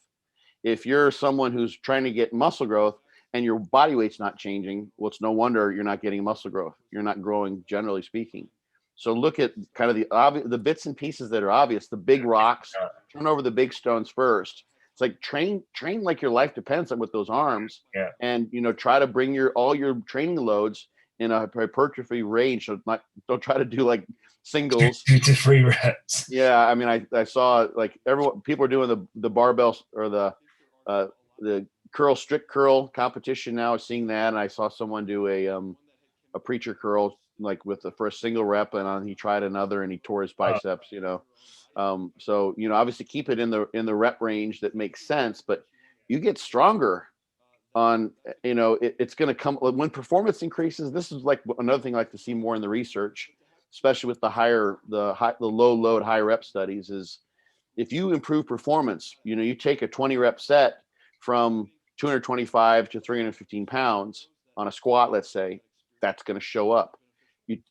S2: If you're someone who's trying to get muscle growth and your body weight's not changing, well, it's no wonder you're not getting muscle growth. You're not growing, generally speaking. So look at kind of the bits and pieces that are obvious, the big rocks, turn over the big stones first. It's like train like your life depends on with those arms, and try to bring all your training loads in a hypertrophy range. So don't try to do like singles.
S1: 2 to 3 reps.
S2: Yeah, I mean, I saw like people are doing the barbell or the strict curl competition now. Seeing that, and I saw someone do a preacher curl like with the first single rep, and he tried another and he tore his biceps. So obviously keep it in the rep range that makes sense, but you get stronger on it's going to come when performance increases. This is like another thing I like to see more in the research, especially with the low load high rep studies, is if you improve performance, you take a 20 rep set from 225 to 315 pounds on a squat, let's say, that's going to show up.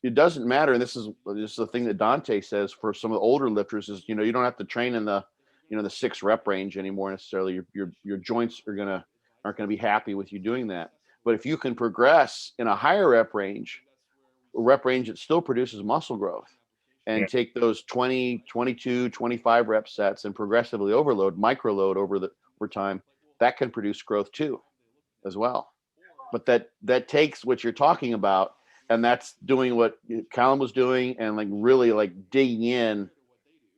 S2: It doesn't matter, and this is the thing that Dante says for some of the older lifters is, you don't have to train in the 6 rep range anymore necessarily. Your joints aren't gonna be happy with you doing that. But if you can progress in a higher rep range that still produces muscle growth, and take those 20, 22, 25 rep sets and progressively microload over time, that can produce growth too, as well. But that takes what you're talking about. And that's doing what Callum was doing, and like really like digging in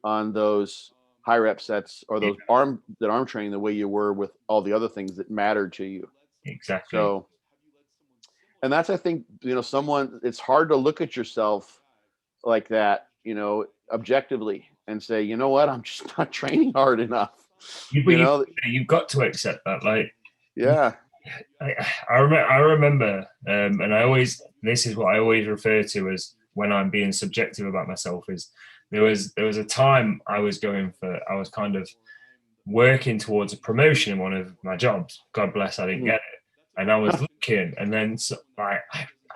S2: on those high rep sets or those arm training the way you were with all the other things that mattered to you.
S1: Exactly.
S2: So, and that's, I think, it's hard to look at yourself like that objectively and say, you know what, I'm just not training hard enough.
S1: You've got to accept that. Like,
S2: yeah.
S1: I remember, and this is what I always refer to as when I'm being subjective about myself, is there was a time I was kind of working towards a promotion in one of my jobs. God bless, I didn't get it. And I was looking, and then I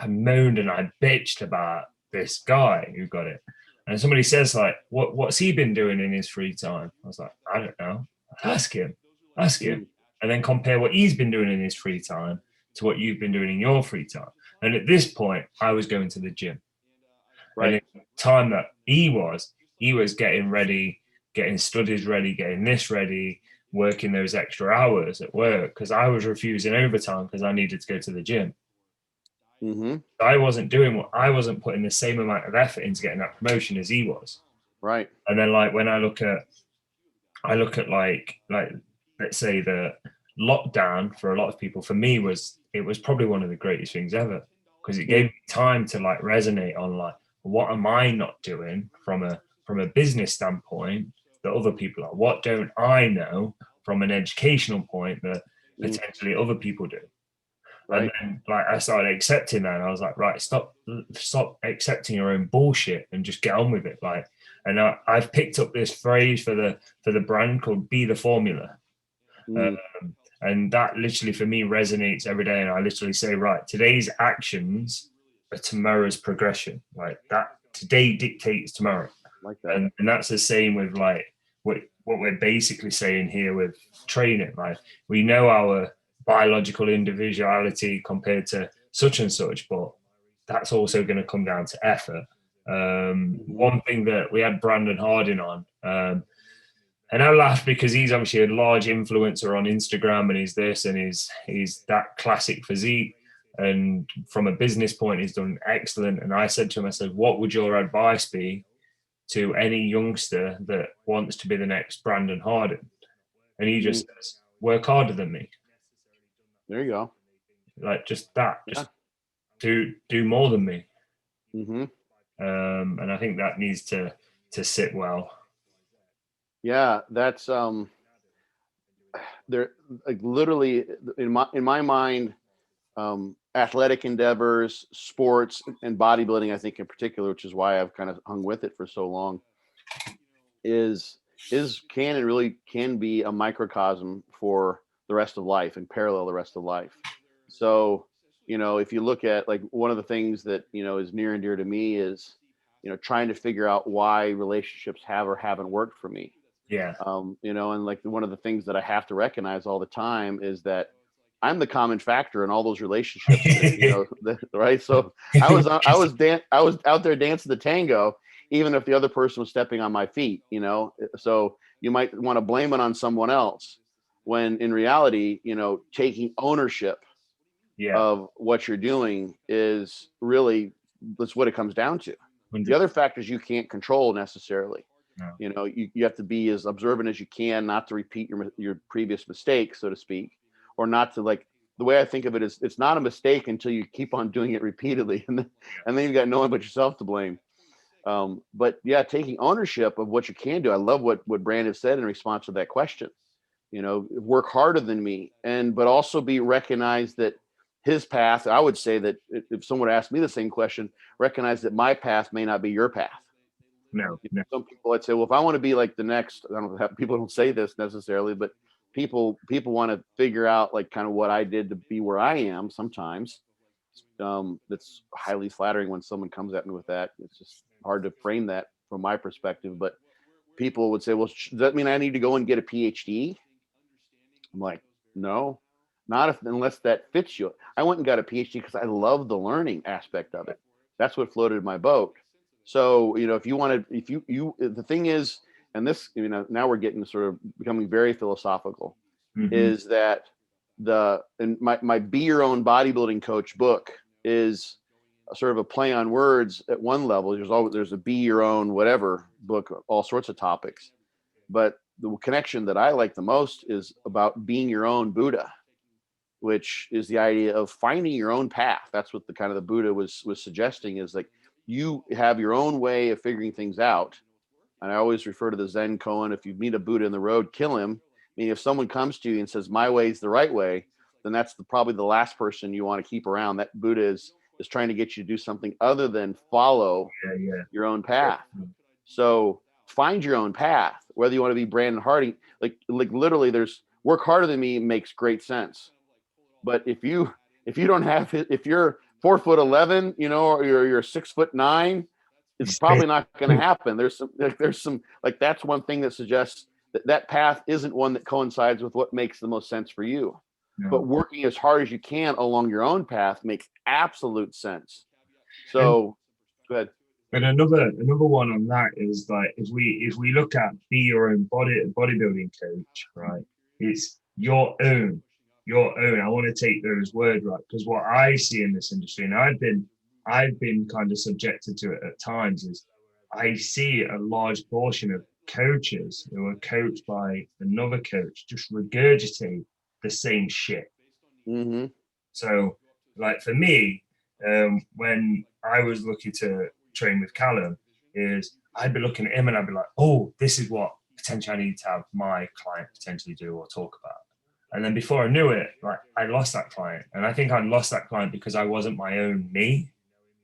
S1: moaned and I bitched about this guy who got it. And somebody says, like, what's he been doing in his free time? I was like, I don't know. Ask him. And then compare what he's been doing in his free time to what you've been doing in your free time. And at this point, I was going to the gym. Right. And in the time that he was getting ready, getting studies ready, getting this ready, working those extra hours at work, because I was refusing overtime because I needed to go to the gym.
S2: Mm-hmm.
S1: I wasn't putting the same amount of effort into getting that promotion as he was.
S2: Right.
S1: And then, like, when I look at like let's say the lockdown for a lot of people, for me was probably one of the greatest things ever, because it gave me time to like resonate on like, what am I not doing from a business standpoint that other people are? What don't I know from an educational point that potentially other people do? Right. And then, like, I started accepting that, and I was like, right, stop accepting your own bullshit and just get on with it. Like, and I've picked up this phrase for the brand called "Be the Formula," and that literally for me resonates every day. And I literally say, right, today's actions are tomorrow's progression. Like that, today dictates tomorrow.
S2: Like that.
S1: And that's the same with like what we're basically saying here with training. Like, we know our biological individuality compared to such and such, but that's also going to come down to effort. One thing that we had Brandon Harding on, and I laughed because he's obviously a large influencer on Instagram, and he's this and he's that classic physique, and from a business point he's done excellent. And I said to him, I said, what would your advice be to any youngster that wants to be the next Brandon Harding? And he just says, work harder than me.
S2: There you go.
S1: Like, just that, just do more than me. And I think that needs to sit well.
S2: Yeah, that's there, like, literally in my mind, athletic endeavors, sports, and bodybuilding, I think in particular, which is why I've kind of hung with it for so long, can be a microcosm for the rest of life and parallel the rest of life. So, if you look at, like, one of the things that, is near and dear to me is, trying to figure out why relationships have or haven't worked for me.
S1: Yeah.
S2: And like one of the things that I have to recognize all the time is that I'm the common factor in all those relationships, right? So I was out there dancing the tango, even if the other person was stepping on my feet, so you might want to blame it on someone else, when in reality, taking ownership of what you're doing is really, that's what it comes down to. 100%. The other factors you can't control necessarily. No. You have to be as observant as you can, not to repeat your previous mistakes, so to speak, or not to, like, the way I think of it is, it's not a mistake until you keep on doing it repeatedly, and then you've got no one but yourself to blame. But yeah, taking ownership of what you can do. I love what Brandon said in response to that question. Work harder than me, but also be recognized that his path. I would say that if someone asked me the same question, recognize that my path may not be your path.
S1: No.
S2: Some people would say, well, if I want to be like the next, I don't know, people don't say this necessarily, but people want to figure out, like, kind of what I did to be where I am. Sometimes that's highly flattering when someone comes at me with that. It's just hard to frame that from my perspective, but people would say, well, does that mean I need to go and get a PhD? I'm like, no, not unless that fits you. I went and got a PhD because I love the learning aspect of it. That's what floated my boat. So, if you want to, the thing is, and this, now we're getting sort of becoming very philosophical, is that my Be Your Own Bodybuilding Coach book is a sort of a play on words at one level. There's a Be Your Own whatever book, all sorts of topics. But the connection that I like the most is about being your own Buddha, which is the idea of finding your own path. That's what the Buddha was suggesting, is like, you have your own way of figuring things out. And I always refer to the Zen koan: if you meet a Buddha in the road, kill him. I mean, if someone comes to you and says, my way is the right way, then that's probably the last person you want to keep around. That Buddha is trying to get you to do something other than follow your own path. So find your own path, whether you want to be Brandon Harding, like literally there's work harder than me makes great sense. But if you don't have, if you're 4'11", you know, or you're 6'9", it's probably not going to happen. There's some like, that's one thing that suggests that path isn't one that coincides with what makes the most sense for you. No. But working as hard as you can along your own path makes absolute sense. So go ahead.
S1: And another one on that is like, if we look at be your own bodybuilding coach, right? It's your own. I want to take those words, right? Because what I see in this industry, and I've been kind of subjected to it at times, is I see a large portion of coaches who are coached by another coach just regurgitate the same shit.
S2: Mm-hmm.
S1: So, like for me, when I was looking to train with Callum, is I'd be looking at him and I'd be like, oh, this is what potentially I need to have my client potentially do or talk about. And then before I knew it, like I lost that client. And I think I lost that client because I wasn't my own me.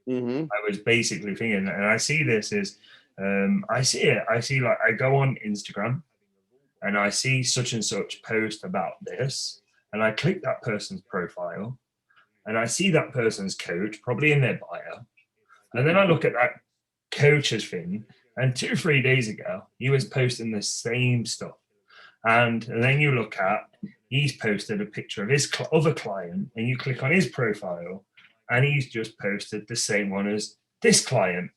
S2: Mm-hmm.
S1: I was basically thinking, and I see this as, I see like I go on Instagram and I see such and such post about this, and I click that person's profile and I see that person's coach probably in their bio. And then I look at that coach's thing, and 2-3 days ago, he was posting the same stuff. And then you look at, he's posted a picture of his other client, and you click on his profile, and he's just posted the same one as this client.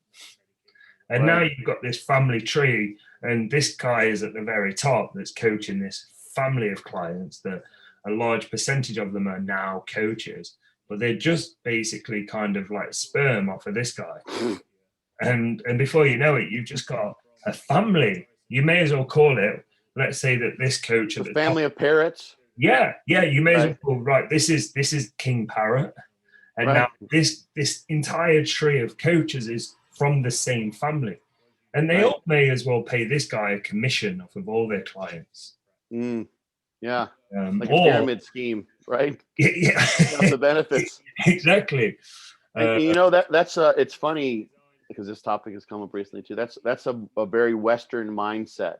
S1: And now you've got this family tree, and this guy is at the very top that's coaching this family of clients that a large percentage of them are now coaches, but they're just basically kind of like sperm off of this guy. And before you know it, you've just got a family. You may as well call it, let's say that this coach
S2: at the family of parrots.
S1: Yeah, you may as well call, right, this is King Parrot. And now this entire tree of coaches is from the same family. And they all may as well pay this guy a commission off of all their clients.
S2: Yeah. Like a pyramid scheme, right?
S1: Yeah.
S2: The benefits.
S1: Exactly.
S2: And you know, that's it's funny because this topic has come up recently too. That's a very Western mindset.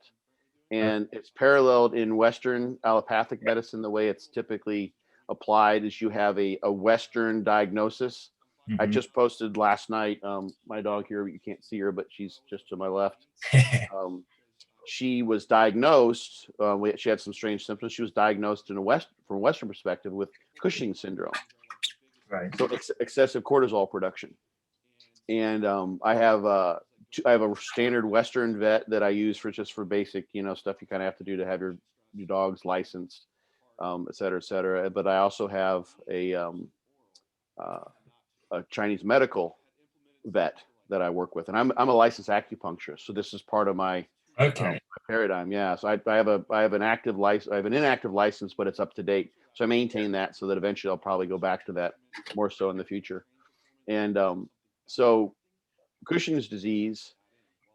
S2: And it's paralleled in Western allopathic medicine. The way it's typically applied is you have a Western diagnosis. Mm-hmm. I just posted last night, my dog here, you can't see her, but she's just to my left. She was diagnosed, she had some strange symptoms. She was diagnosed from a Western perspective with Cushing syndrome.
S1: Right.
S2: So excessive cortisol production. And I have a standard Western vet that I use for basic, stuff you kind of have to do to have your dog's licensed, et cetera, et cetera. But I also have a Chinese medical vet that I work with, and I'm a licensed acupuncturist. So this is part of my paradigm. Yeah. So I have an active license. I have an inactive license, but it's up to date. So I maintain that so that eventually I'll probably go back to that more so in the future. And so Cushing's disease,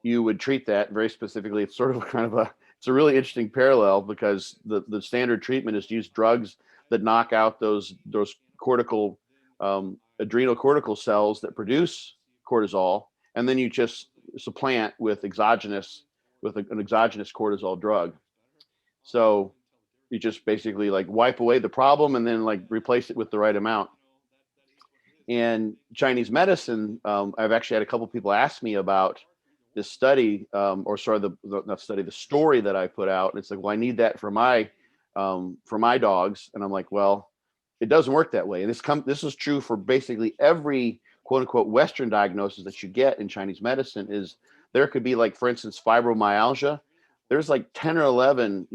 S2: you would treat that very specifically. It's sort of it's a really interesting parallel because the standard treatment is to use drugs that knock out those cortical adrenal cortical cells that produce cortisol, and then you just supplant with an exogenous cortisol drug. So you just basically like wipe away the problem and then like replace it with the right amount. And Chinese medicine, I've actually had a couple of people ask me about this study, the story that I put out. And it's like, well, I need that for my dogs. And I'm like, well, it doesn't work that way. And this is true for basically every quote unquote Western diagnosis that you get in Chinese medicine. Is there could be, like, for instance, fibromyalgia. There's like 10 or 11,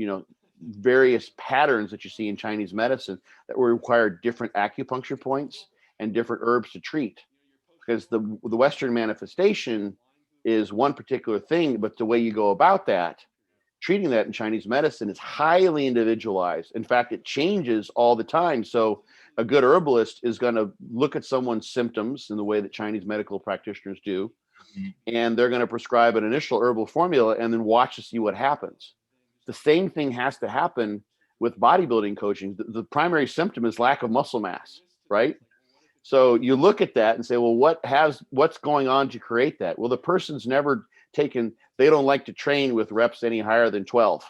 S2: various patterns that you see in Chinese medicine that will require different acupuncture points and different herbs to treat, because the Western manifestation is one particular thing, but the way you go about treating that in Chinese medicine is highly individualized. In fact, it changes all the time. So A good herbalist is going to look at someone's symptoms in the way that Chinese medical practitioners do, and they're going to prescribe an initial herbal formula and then watch to see what happens. The same thing has to happen with bodybuilding coaching. The primary symptom is lack of muscle mass, right? So you look at that and say, well, what's going on to create that? Well, the person's never taken, they don't like to train with reps any higher than 12,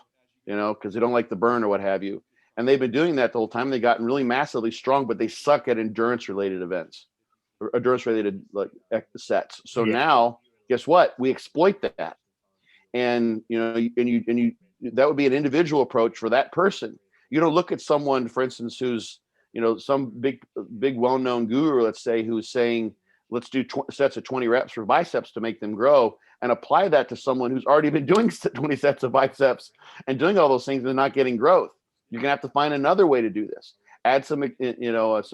S2: because they don't like the burn or what have you. And they've been doing that the whole time. They've gotten really massively strong, but they suck at endurance related events, or endurance related like sets. So now guess what? We exploit that. And, that would be an individual approach for that person. You don't look at someone, for instance, who's, some big, well-known guru, let's say, who's saying, let's do sets of 20 reps for biceps to make them grow, and apply that to someone who's already been doing 20 sets of biceps and doing all those things and not getting growth. You're going to have to find another way to do this. Add some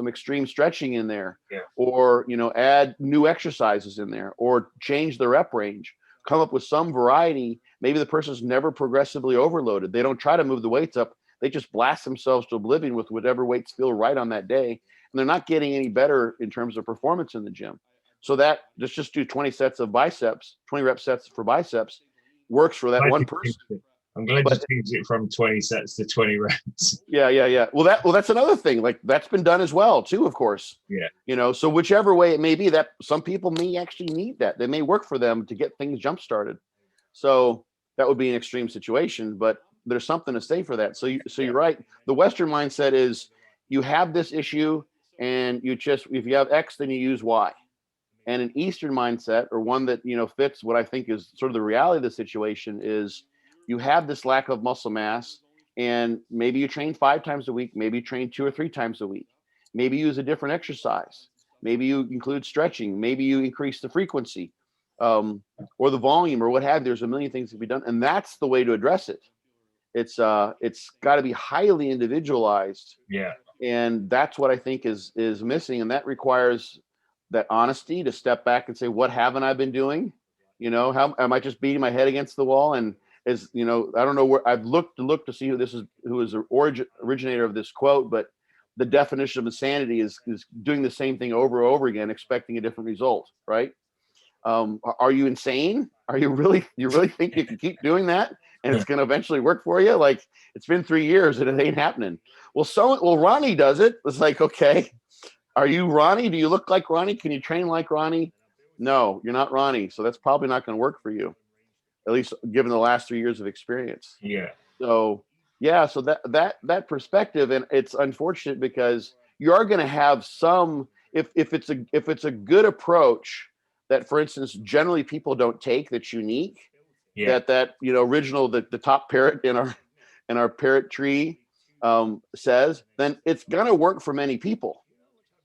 S2: extreme stretching in there, or, add new exercises in there, or change the rep range, come up with some variety. Maybe the person's never progressively overloaded. They don't try to move the weights up. They just blast themselves to oblivion with whatever weights feel right on that day. And they're not getting any better in terms of performance in the gym. So that just do 20 sets of biceps, 20 rep sets for biceps works for that one person.
S1: I'm glad you changed it from 20 sets to 20 reps.
S2: Yeah. Well, that's another thing. Like, that's been done as well too, of course.
S1: Yeah.
S2: So whichever way it may be, that some people may actually need that. They may work for them to get things jump started. So that would be an extreme situation, but there's something to say for that. So you're right. The Western mindset is you have this issue, and if you have X, then you use Y. And an Eastern mindset, or one that, fits what I think is sort of the reality of the situation, is you have this lack of muscle mass, and maybe you train 5 times a week, maybe you train 2 or 3 times a week, maybe you use a different exercise, maybe you include stretching, maybe you increase the frequency, or the volume, or what have you. There's a million things to be done, and that's the way to address it. It's got to be highly individualized.
S1: Yeah.
S2: And that's what I think is missing, and that requires that honesty to step back and say, what haven't I been doing? How am I just beating my head against the wall? And I don't know where I've looked to see who is the originator of this quote, but the definition of insanity is doing the same thing over and over again, expecting a different result, right? Are you insane? Are you really think you can keep doing that and it's going to eventually work for you? Like, it's been 3 years and it ain't happening. Well, Ronnie does it. It's like, okay, are you Ronnie? Do you look like Ronnie? Can you train like Ronnie? No, you're not Ronnie. So that's probably not going to work for you, at least given the last 3 years of experience.
S1: Yeah.
S2: So that perspective, and it's unfortunate because you are going to have some, if it's a good approach that, for instance, generally people don't take, that's unique, that original, the top parrot in our parrot tree says, then it's going to work for many people.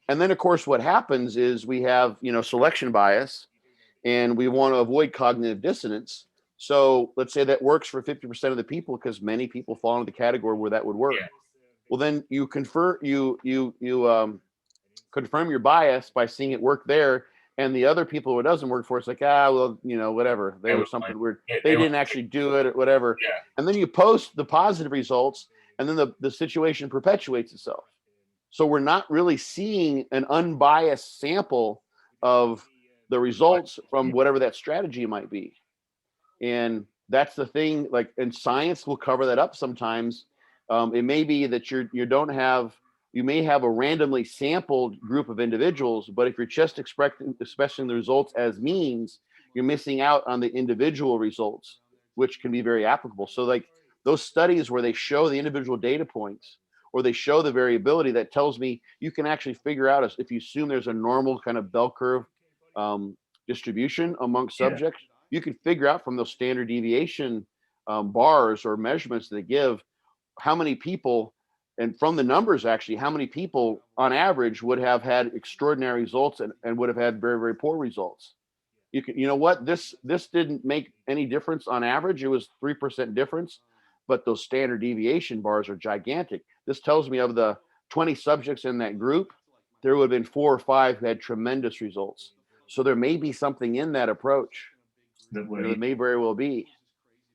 S2: And then, of course, what happens is we have, selection bias, and we want to avoid cognitive dissonance. So let's say that works for 50% of the people, because many people fall into the category where that would work. Yeah. Well, then you confirm your bias by seeing it work there, and the other people who it doesn't work for, it's like, whatever. They were something weird. They didn't actually do it or whatever. Yeah. And then you post the positive results, and then the situation perpetuates itself. So we're not really seeing an unbiased sample of the results from whatever that strategy might be. And that's the thing, and science will cover that up sometimes. It may be that you may have a randomly sampled group of individuals, but if you're just expressing the results as means, you're missing out on the individual results, which can be very applicable. So those studies where they show the individual data points, or they show the variability, that tells me you can actually figure out, if you assume there's a normal kind of bell curve distribution amongst subjects, you can figure out from those standard deviation bars or measurements that they give, how many people, and from the numbers actually, how many people on average would have had extraordinary results and would have had very, very poor results. This didn't make any difference on average. It was 3% difference, but those standard deviation bars are gigantic. This tells me of the 20 subjects in that group, there would have been 4 or 5 who had tremendous results. So there may be something in that approach. That may very well be.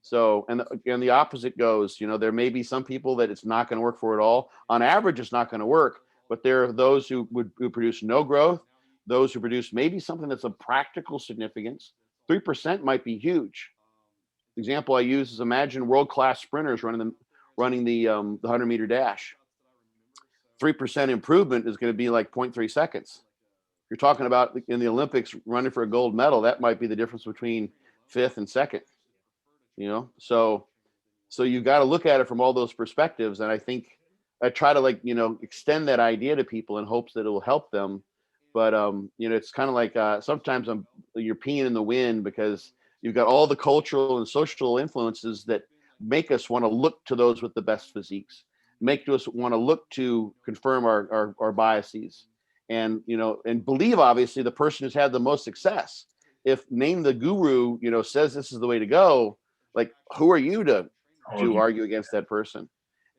S2: So, and the opposite goes, there may be some people that it's not going to work for at all. On average, it's not going to work, but there are those who produce no growth, those who produce maybe something that's of practical significance. 3% might be huge. The example I use is imagine world-class sprinters running the 100-meter dash. 3% improvement is going to be like 0.3 seconds. You're talking about in the Olympics running for a gold medal, that might be the difference between 5th and 2nd. So you got to look at it from all those perspectives. And I think I try to extend that idea to people in hopes that it will help them. But it's kind of like sometimes you're peeing in the wind, because you've got all the cultural and social influences that make us want to look to those with the best physiques, make us want to look to confirm our biases, and believe obviously the person who's had the most success. If name the guru says this is the way to go, like, who are you to argue against that person?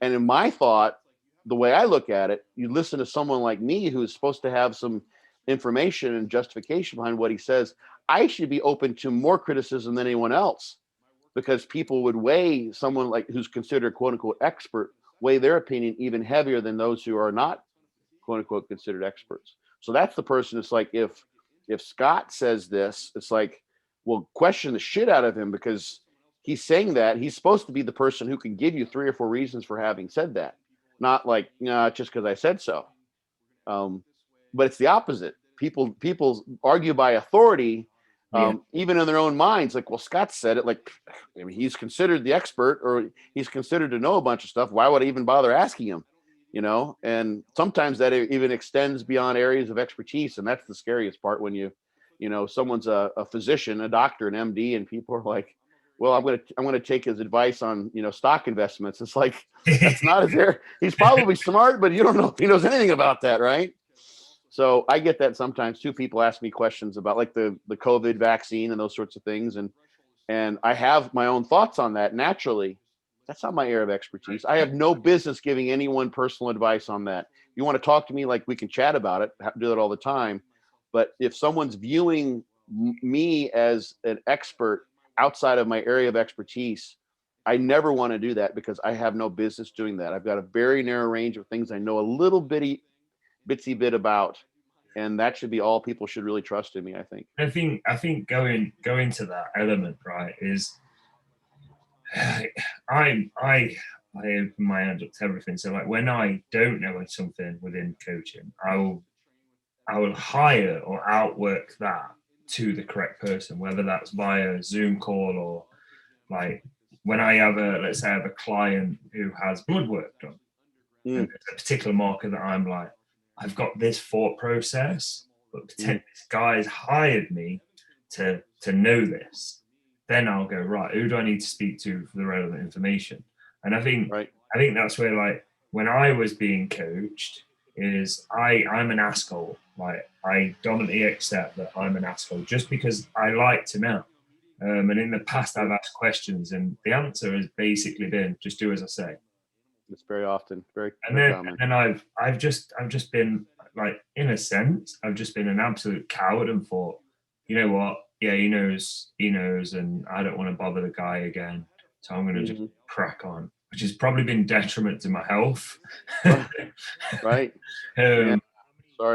S2: And in my thought, the way I look at it, you listen to someone like me who's supposed to have some information and justification behind what he says. I should be open to more criticism than anyone else, because people would weigh someone like who's considered quote unquote expert, weigh their opinion even heavier than those who are not quote unquote considered experts. So that's the person. It's like, if Scott says this, it's like, well, question the shit out of him, because he's saying that. He's supposed to be the person who can give you 3 or 4 reasons for having said that, not like, just because I said so. But it's the opposite. People argue by authority, even in their own minds. Like, well, Scott said it. Like, I mean, he's considered the expert, or he's considered to know a bunch of stuff. Why would I even bother asking him? And sometimes that even extends beyond areas of expertise, and that's the scariest part, when someone's a physician, a doctor, an MD, and people are like, well, I'm gonna take his advice on stock investments. It's like, that's not his area. He's probably smart, but you don't know if he knows anything about that, right? So I get that sometimes too. People ask me questions about like the COVID vaccine and those sorts of things, and I have my own thoughts on that. Naturally, that's not my area of expertise. I have no business giving anyone personal advice on that. You want to talk to me, like, we can chat about it. I do that all the time. But if someone's viewing me as an expert outside of my area of expertise, I never want to do that, because I have no business doing that. I've got a very narrow range of things I know a little bitsy bit about, and that should be all people should really trust in me, I think.
S1: I think going to that element, right, is I open my hands up to everything. So like, when I don't know something within coaching, I will hire or outwork that to the correct person, whether that's via Zoom call, or like when I have let's say I have a client who has blood work done, and there's a particular marker that I'm like, I've got this thought process, but this guy's hired me to know this. Then I'll go, right, who do I need to speak to for the relevant information? And I think that's where, like, when I was being coached, is I'm an asshole. Like, I dominantly accept that I'm an asshole just because I like to know. And in the past, I've asked questions, and the answer has basically been, just do as I say.
S2: It's very often very
S1: common. And then I've just been, like, in a sense, I've just been an absolute coward and thought, you know what? Yeah, he knows, and I don't want to bother the guy again. So I'm going to just crack on, which has probably been detriment to my health.
S2: Right. Sorry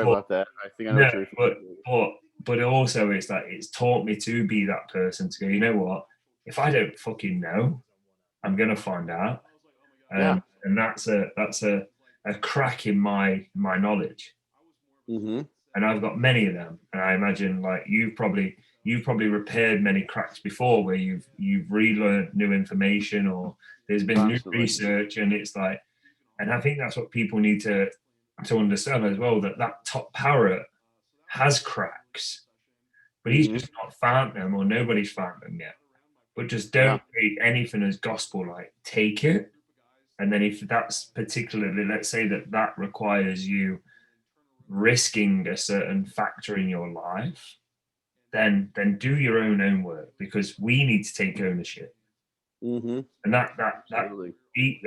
S2: about that. I think I know
S1: but also it's like, it's taught me to be that person to go, you know what? If I don't fucking know, I'm going to find out. And that's a crack in my knowledge. And I've got many of them. And I imagine, like, you've probably repaired many cracks before, where you've relearned new information, or there's been new research, and it's like, and I think that's what people need to understand as well, that top parrot has cracks, but he's just not found them, or nobody's found them yet. But just don't take anything as gospel. Like, take it, and then if that's particularly, let's say that requires you risking a certain factor in your life, then do your own work, because we need to take ownership. And that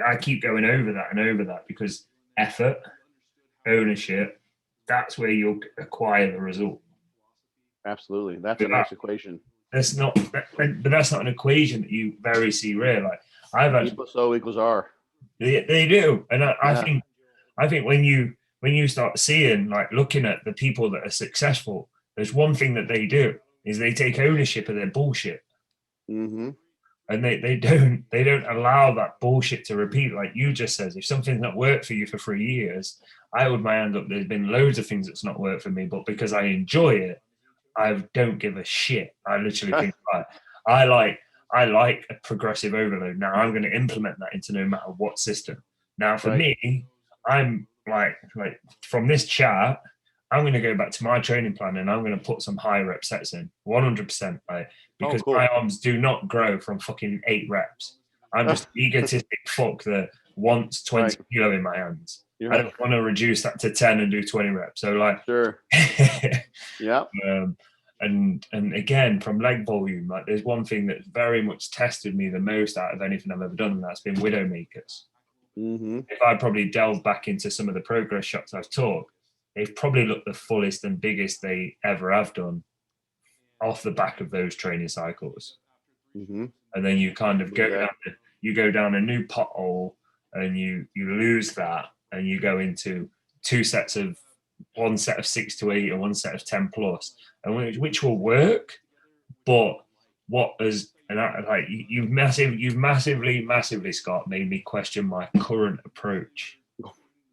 S1: I keep going over that, because effort, ownership, that's where you'll acquire the result.
S2: Absolutely. That's a nice equation.
S1: But that's not an equation that you very see rare. Like, I've had
S2: equals O equals R.
S1: They do. And I think when when you start seeing, like looking at the people that are successful, there's one thing that they do is they take ownership of their bullshit.
S2: Mm-hmm.
S1: And they don't allow that bullshit to repeat. Like you just says, if something's not worked for you for 3 years, I hold my hand up. There's been loads of things that's not worked for me, but because I enjoy it, I don't give a shit. I literally think I like a progressive overload. Now I'm going to implement that into no matter what system. Now for me, I'm like from this chat, I'm going to go back to my training plan and I'm going to put some high rep sets in 100%, right? Because
S2: cool.
S1: my arms do not grow from fucking 8 reps. I'm just egotistic fuck that wants 20 kilo in my hands. I don't want to reduce that to 10 and do 20 reps. So like,
S2: sure. Yeah.
S1: And again, from leg volume, like there's one thing that very much tested me the most out of anything I've ever done, and that's been Widowmakers.
S2: Mm-hmm.
S1: If I probably delve back into some of the progress shots I've taught, they've probably looked the fullest and biggest they ever have done off the back of those training cycles.
S2: Mm-hmm.
S1: And then you kind of go down a new pothole and you lose that and you go into one set of 6 to 8 and one set of 10 plus, and which will work. But what has, and like you've massively, Scott, made me question my current approach.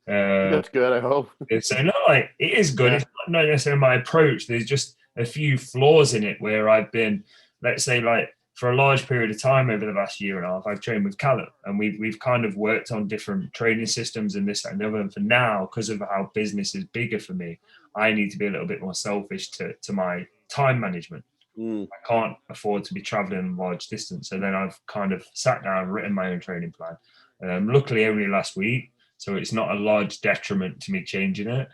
S2: That's good, I hope.
S1: So no, like it is good. It's not necessarily my approach. There's just a few flaws in it where I've been, let's say, like for a large period of time over the last year and a half, I've trained with Callum, and we've kind of worked on different training systems and this and the other. And for now, because of how business is bigger for me, I need to be a little bit more selfish to my time management. I can't afford to be traveling large distance. So then I've kind of sat down and written my own training plan. Luckily, only last week. So it's not a large detriment to me changing it.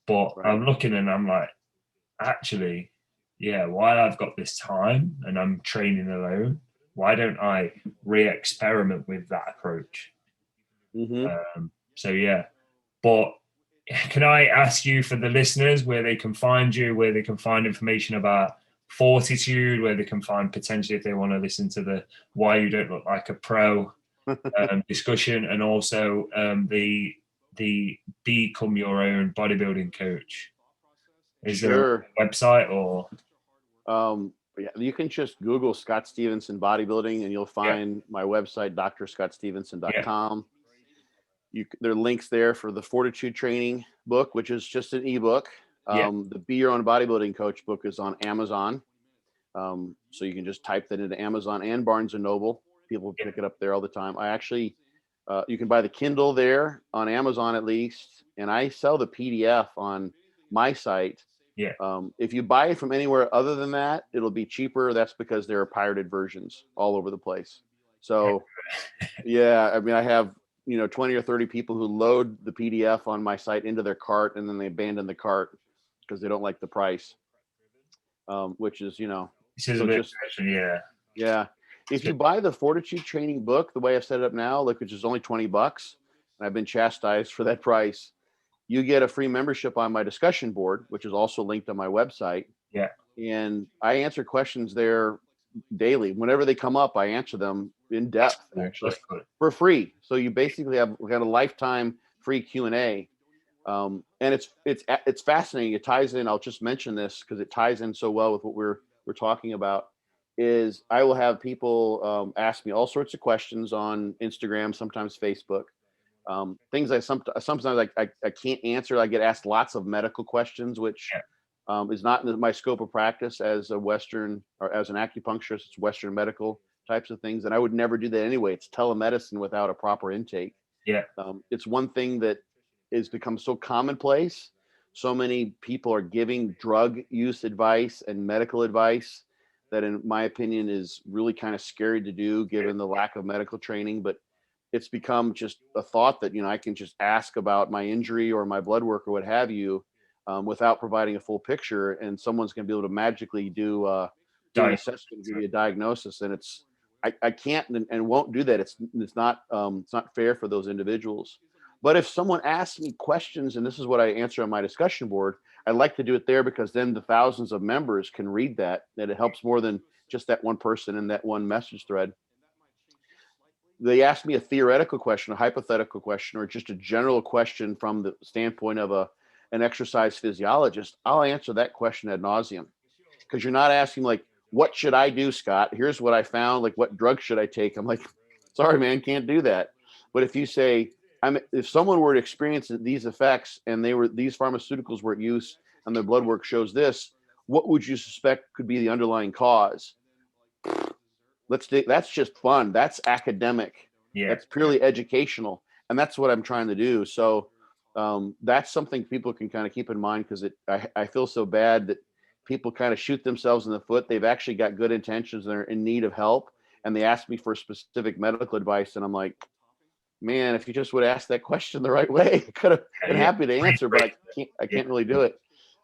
S1: But I'm looking and I'm like, actually, yeah, while I've got this time and I'm training alone, why don't I re-experiment with that approach?
S2: Mm-hmm.
S1: So yeah, but can I ask you for the listeners where they can find you, where they can find information about Fortitude, where they can find potentially if they want to listen to the Why You Don't Look Like a Pro discussion, and also the Become Your Own Bodybuilding Coach? Is there a website or?
S2: Yeah, you can just Google Scott Stevenson bodybuilding and you'll find my website, drscottstevenson.com. There are links there for the Fortitude Training book, which is just an ebook. The Be Your Own Bodybuilding Coach book is on Amazon. So you can just type that into Amazon and Barnes and Noble. People pick it up there all the time. I actually, you can buy the Kindle there on Amazon at least. And I sell the PDF on my site. If you buy it from anywhere other than that, it'll be cheaper. That's because there are pirated versions all over the place. So I mean, I have 20 or 30 people who load the PDF on my site into their cart and then they abandon the cart because they don't like the price, which is if you buy the Fortitude Training book the way I've set it up now, which is only $20, and I've been chastised for that price, you get a free membership on my discussion board, which is also linked on my website. And I answer questions there daily. Whenever they come up, I answer them in depth, actually, for free. So you basically have got a lifetime free Q&A. And it's fascinating. It ties in. I'll just mention this because it ties in so well with what we're talking about. Is I will have people ask me all sorts of questions on Instagram, sometimes Facebook. Things sometimes I can't answer. I get asked lots of medical questions, which is not in my scope of practice as a Western or as an acupuncturist. It's Western medical types of things, and I would never do that anyway. It's telemedicine without a proper intake. It's one thing that has become so commonplace. So many people are giving drug use advice and medical advice that, in my opinion, is really kind of scary to do given the lack of medical training. But it's become just a thought that, I can just ask about my injury or my blood work or what have you, without providing a full picture, and someone's going to be able to magically do an assessment, give you a diagnosis. And I can't and won't do that. It's not fair for those individuals. But if someone asks me questions, and this is what I answer on my discussion board, I like to do it there because then the thousands of members can read that it helps more than just that one person in that one message thread. they ask me a theoretical question, a hypothetical question, or just a general question from the standpoint of an exercise physiologist, I'll answer that question ad nauseum, because you're not asking like, what should I do, Scott? Here's what I found. Like, what drug should I take? I'm like, sorry, man, can't do that. But if you say, if someone were to experience these effects and these pharmaceuticals were at use and their blood work shows this, what would you suspect could be the underlying cause? That's just fun. That's academic.
S1: Yeah.
S2: That's purely educational. And that's what I'm trying to do. So that's something people can kind of keep in mind, because I feel so bad that people kind of shoot themselves in the foot. They've actually got good intentions and they're in need of help. And they ask me for specific medical advice. And I'm like, man, if you just would ask that question the right way, I could have been happy to answer, but I can't really do it.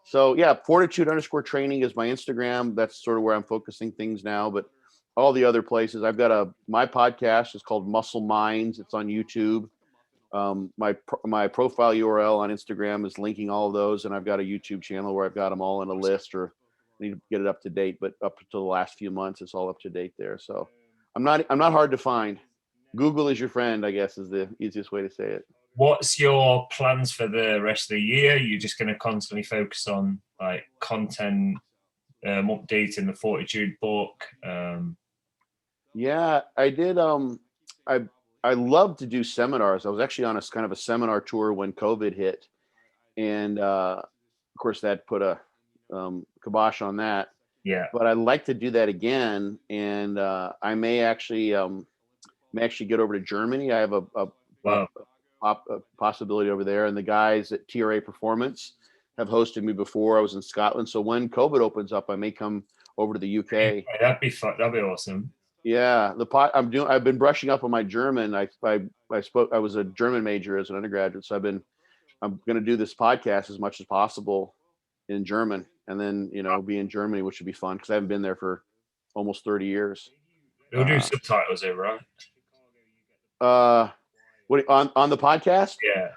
S2: So yeah, Fortitude_training is my Instagram. That's sort of where I'm focusing things now. But all the other places, I've got my podcast is called Muscle Minds. It's on YouTube. My profile URL on Instagram is linking all of those, and I've got a YouTube channel where I've got them all in a list, or I need to get it up to date. But up to the last few months, it's all up to date there. So I'm not hard to find. Google is your friend, I guess, is the easiest way to say it.
S1: What's your plans for the rest of the year? You're just going to constantly focus on like content, updating the Fortitude book.
S2: Yeah, I did. I love to do seminars. I was actually on a kind of a seminar tour when COVID hit, and of course that put a kibosh on that.
S1: Yeah.
S2: But I'd like to do that again, and I may actually get over to Germany. I have a possibility over there, and the guys at TRA Performance have hosted me before. I was in Scotland, so when COVID opens up, I may come over to the UK.
S1: Yeah, that'd be fun. That'd be awesome.
S2: Yeah, I've been brushing up on my German. I was a German major as an undergraduate, so I'm going to do this podcast as much as possible in German, and then be in Germany, which would be fun because I haven't been there for almost 30 years.
S1: You'll do subtitles there, right?
S2: What on the podcast?
S1: Yeah.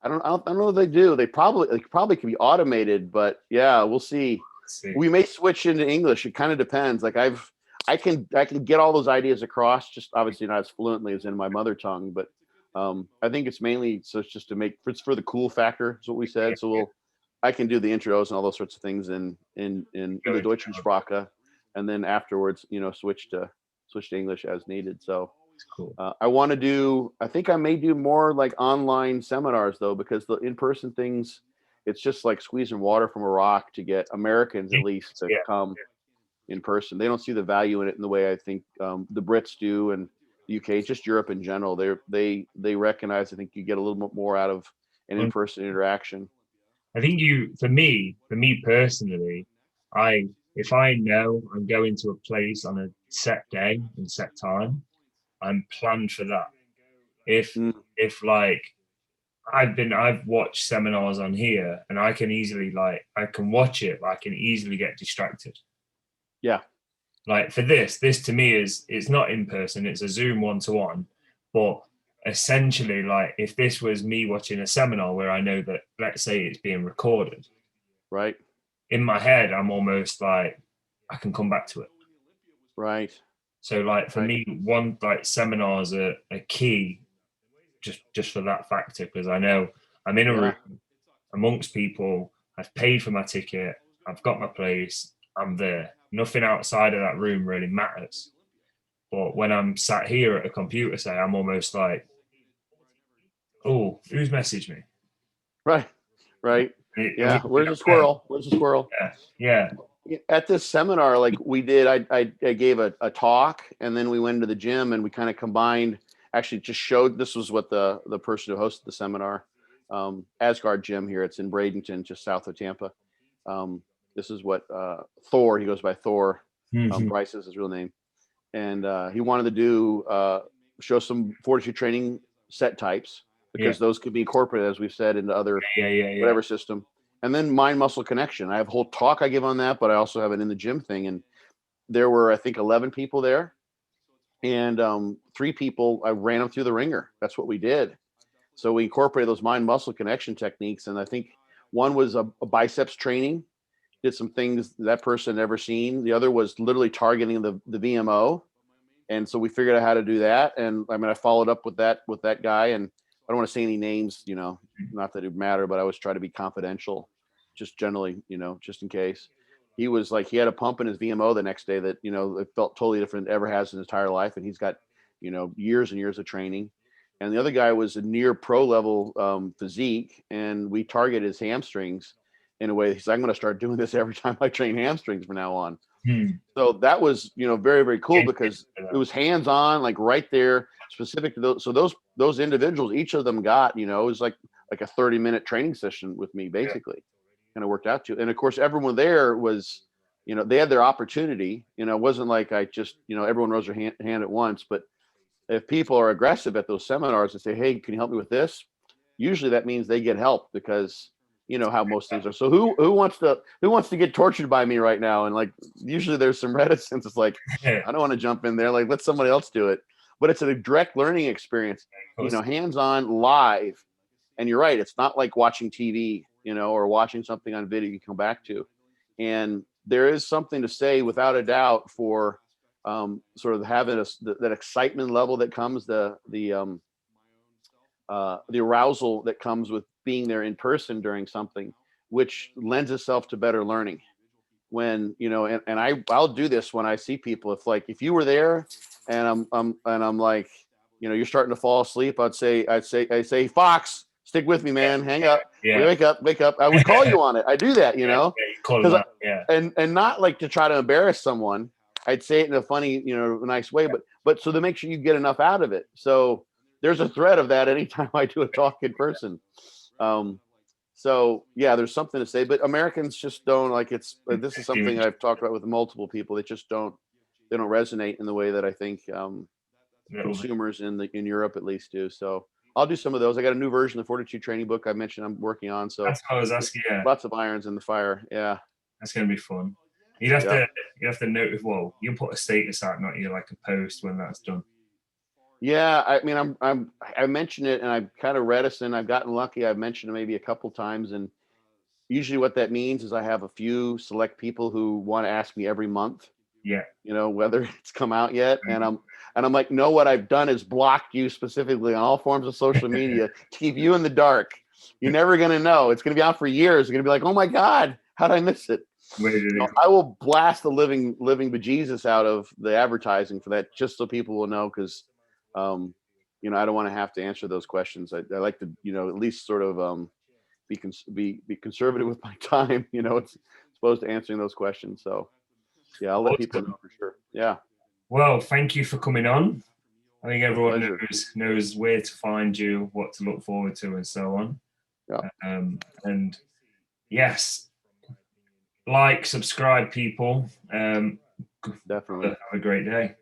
S2: I don't know if they do. They probably can be automated, but yeah, we'll see. We may switch into English. It kind of depends. Like I can get all those ideas across, just obviously not as fluently as in my mother tongue, but I think it's mainly so it's just to it's for the cool factor is what we said. So I can do the intros and all those sorts of things in the Deutschen Sprache, and then afterwards, switch to English as needed. So
S1: cool.
S2: I think I may do more like online seminars though, because the in-person things, it's just like squeezing water from a rock to get Americans at least to come in person. They don't see the value in it in the way I think the Brits do, and the UK, just Europe in general. They recognize, I think you get a little bit more out of an in-person interaction.
S1: I think for me personally, if I know I'm going to a place on a set day and set time, I'm planned for that. If like I've watched seminars on here, and I can easily I can watch it, but I can easily get distracted.
S2: Yeah.
S1: Like for this to me it's not in person, it's a Zoom 1-to-1, but essentially like if this was me watching a seminar where I know that, let's say it's being recorded,
S2: right,
S1: in my head I'm almost like I can come back to it.
S2: Right.
S1: So like for me, seminars are key just for that factor, because I know I'm in a room amongst people, I've paid for my ticket, I've got my place, I'm there. Nothing outside of that room really matters. But when I'm sat here at a computer, say, I'm almost like, oh, who's messaged me?
S2: Right. Where's the squirrel?
S1: Yeah.
S2: At this seminar, like we did, I gave a talk, and then we went into the gym and we kind of combined, actually just showed, this was what the person who hosted the seminar, Asgard Gym here, it's in Bradenton, just south of Tampa. This is what Thor, he goes by Thor, Bryce is his real name. And he wanted to do, show some Fortitude Training set types, because those could be incorporated, as we've said, into other whatever system. And then mind-muscle connection. I have a whole talk I give on that, but I also have it in the gym thing. And there were, I think, 11 people there. And 3 people, I ran them through the ringer. That's what we did. So we incorporated those mind-muscle connection techniques. And I think one was a biceps training. Did some things that person had never seen. The other was literally targeting the VMO. And so we figured out how to do that. And I mean, I followed up with that guy, and I don't want to say any names, not that it would matter, but I always try to be confidential, just generally, just in case. He was like, he had a pump in his VMO the next day that, it felt totally different than ever has in his entire life. And he's got, years and years of training. And the other guy was a near pro level physique, and we targeted his hamstrings in a way. He's like, I'm going to start doing this every time I train hamstrings from now on. So that was, very, very cool, because it was hands-on, like right there, specific to those. So those individuals, each of them got, it was like a 30-minute training session with me, basically. Kind of worked out to. And of course, everyone there was, they had their opportunity. It wasn't like I just, everyone rose their hand at once. But if people are aggressive at those seminars and say, hey, can you help me with this? Usually that means they get help, because how most things are. So who wants to get tortured by me right now? And like, usually there's some reticence. It's like, I don't want to jump in there. Like, let somebody else do it. But it's a direct learning experience, hands-on, live. And you're right. It's not like watching TV, or watching something on video you come back to. And there is something to say, without a doubt, for sort of having that excitement level that comes, the arousal that comes with being there in person during something, which lends itself to better learning. When, and I'll do this when I see people. If you were there and I'm like, you're starting to fall asleep, I'd say, Fox, stick with me, man. Hang up. Wake up. I would call you on it. I do that, and not like to try to embarrass someone. I'd say it in a funny, nice way, but so to make sure you get enough out of it. So there's a thread of that anytime I do a talk in person. So yeah, there's something to say, but Americans just don't like this is something I've talked about with multiple people. They don't resonate in the way that I think consumers in Europe at least do. So I'll do some of those. I got a new version of the Fortitude Training book I mentioned I'm working on. So
S1: that's what I was asking. Yeah,
S2: lots of irons in the fire. Yeah,
S1: that's gonna be fun. You have to note. Well, you put a status out, not like a post when that's done.
S2: Yeah, I mean, I mentioned it, and I'm kind of reticent. I've gotten lucky. I've mentioned it maybe a couple times, and usually what that means is I have a few select people who want to ask me every month.
S1: Yeah.
S2: Whether it's come out yet, and I'm like, no, what I've done is blocked you specifically on all forms of social media to keep you in the dark. You're never gonna know. It's gonna be out for years. You're gonna be like, oh my God, how did I miss it? I will blast the living bejesus out of the advertising for that, just so people will know, because I don't want to have to answer those questions. I like to, at least sort of be conservative with my time. It's opposed to answering those questions. So yeah, I'll let people know for sure. Yeah.
S1: Well, thank you for coming on. I think everyone knows where to find you, what to look forward to, and so on.
S2: Yeah.
S1: And yes, like, subscribe, people.
S2: Definitely.
S1: Have a great day.